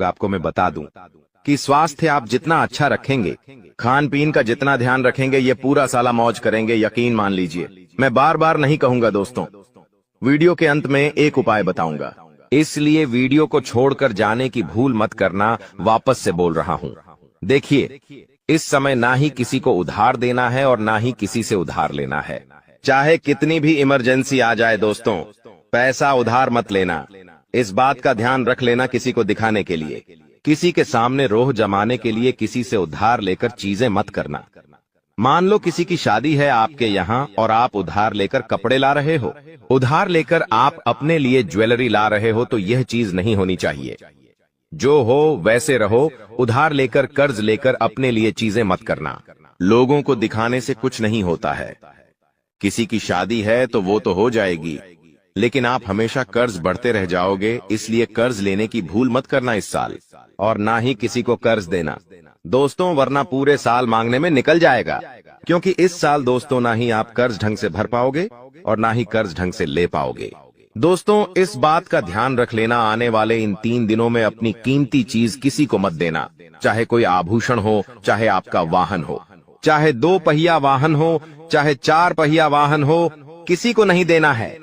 आपको मैं बता दूं कि स्वास्थ्य आप जितना अच्छा रखेंगे, खान पीन का जितना ध्यान रखेंगे, ये पूरा साला मौज करेंगे, यकीन मान लीजिए। मैं बार बार नहीं कहूंगा दोस्तों, वीडियो के अंत में एक उपाय बताऊंगा, इसलिए वीडियो को छोड़कर जाने की भूल मत करना। वापस से बोल रहा हूं, देखिए इस समय ना ही किसी को उधार देना है और ना ही किसी से उधार लेना है। चाहे कितनी भी इमरजेंसी आ जाए दोस्तों, पैसा उधार मत लेना। इस बात का ध्यान रख लेना, किसी को दिखाने के लिए, किसी के सामने रोह जमाने के लिए किसी से उधार लेकर चीजें मत करना। मान लो किसी की शादी है आपके यहाँ और आप उधार लेकर कपड़े ला रहे हो, उधार लेकर आप अपने लिए ज्वेलरी ला रहे हो, तो यह चीज नहीं होनी चाहिए। जो हो वैसे रहो, उधार लेकर कर्ज लेकर अपने लिए चीजें मत करना। लोगों को दिखाने से कुछ नहीं होता है। किसी की शादी है तो वो तो हो जाएगी, लेकिन आप हमेशा कर्ज बढ़ते रह जाओगे, इसलिए कर्ज लेने की भूल मत करना इस साल, और ना ही किसी को कर्ज देना दोस्तों, वरना पूरे साल मांगने में निकल जाएगा। क्योंकि इस साल दोस्तों ना ही आप कर्ज ढंग से भर पाओगे और ना ही कर्ज ढंग से ले पाओगे। दोस्तों इस बात का ध्यान रख लेना, आने वाले इन 3 दिनों में अपनी कीमती चीज किसी को मत देना, चाहे कोई आभूषण हो, चाहे आपका वाहन हो, चाहे 2 पहिया वाहन हो, चाहे 4 पहिया वाहन हो, किसी को नहीं देना है।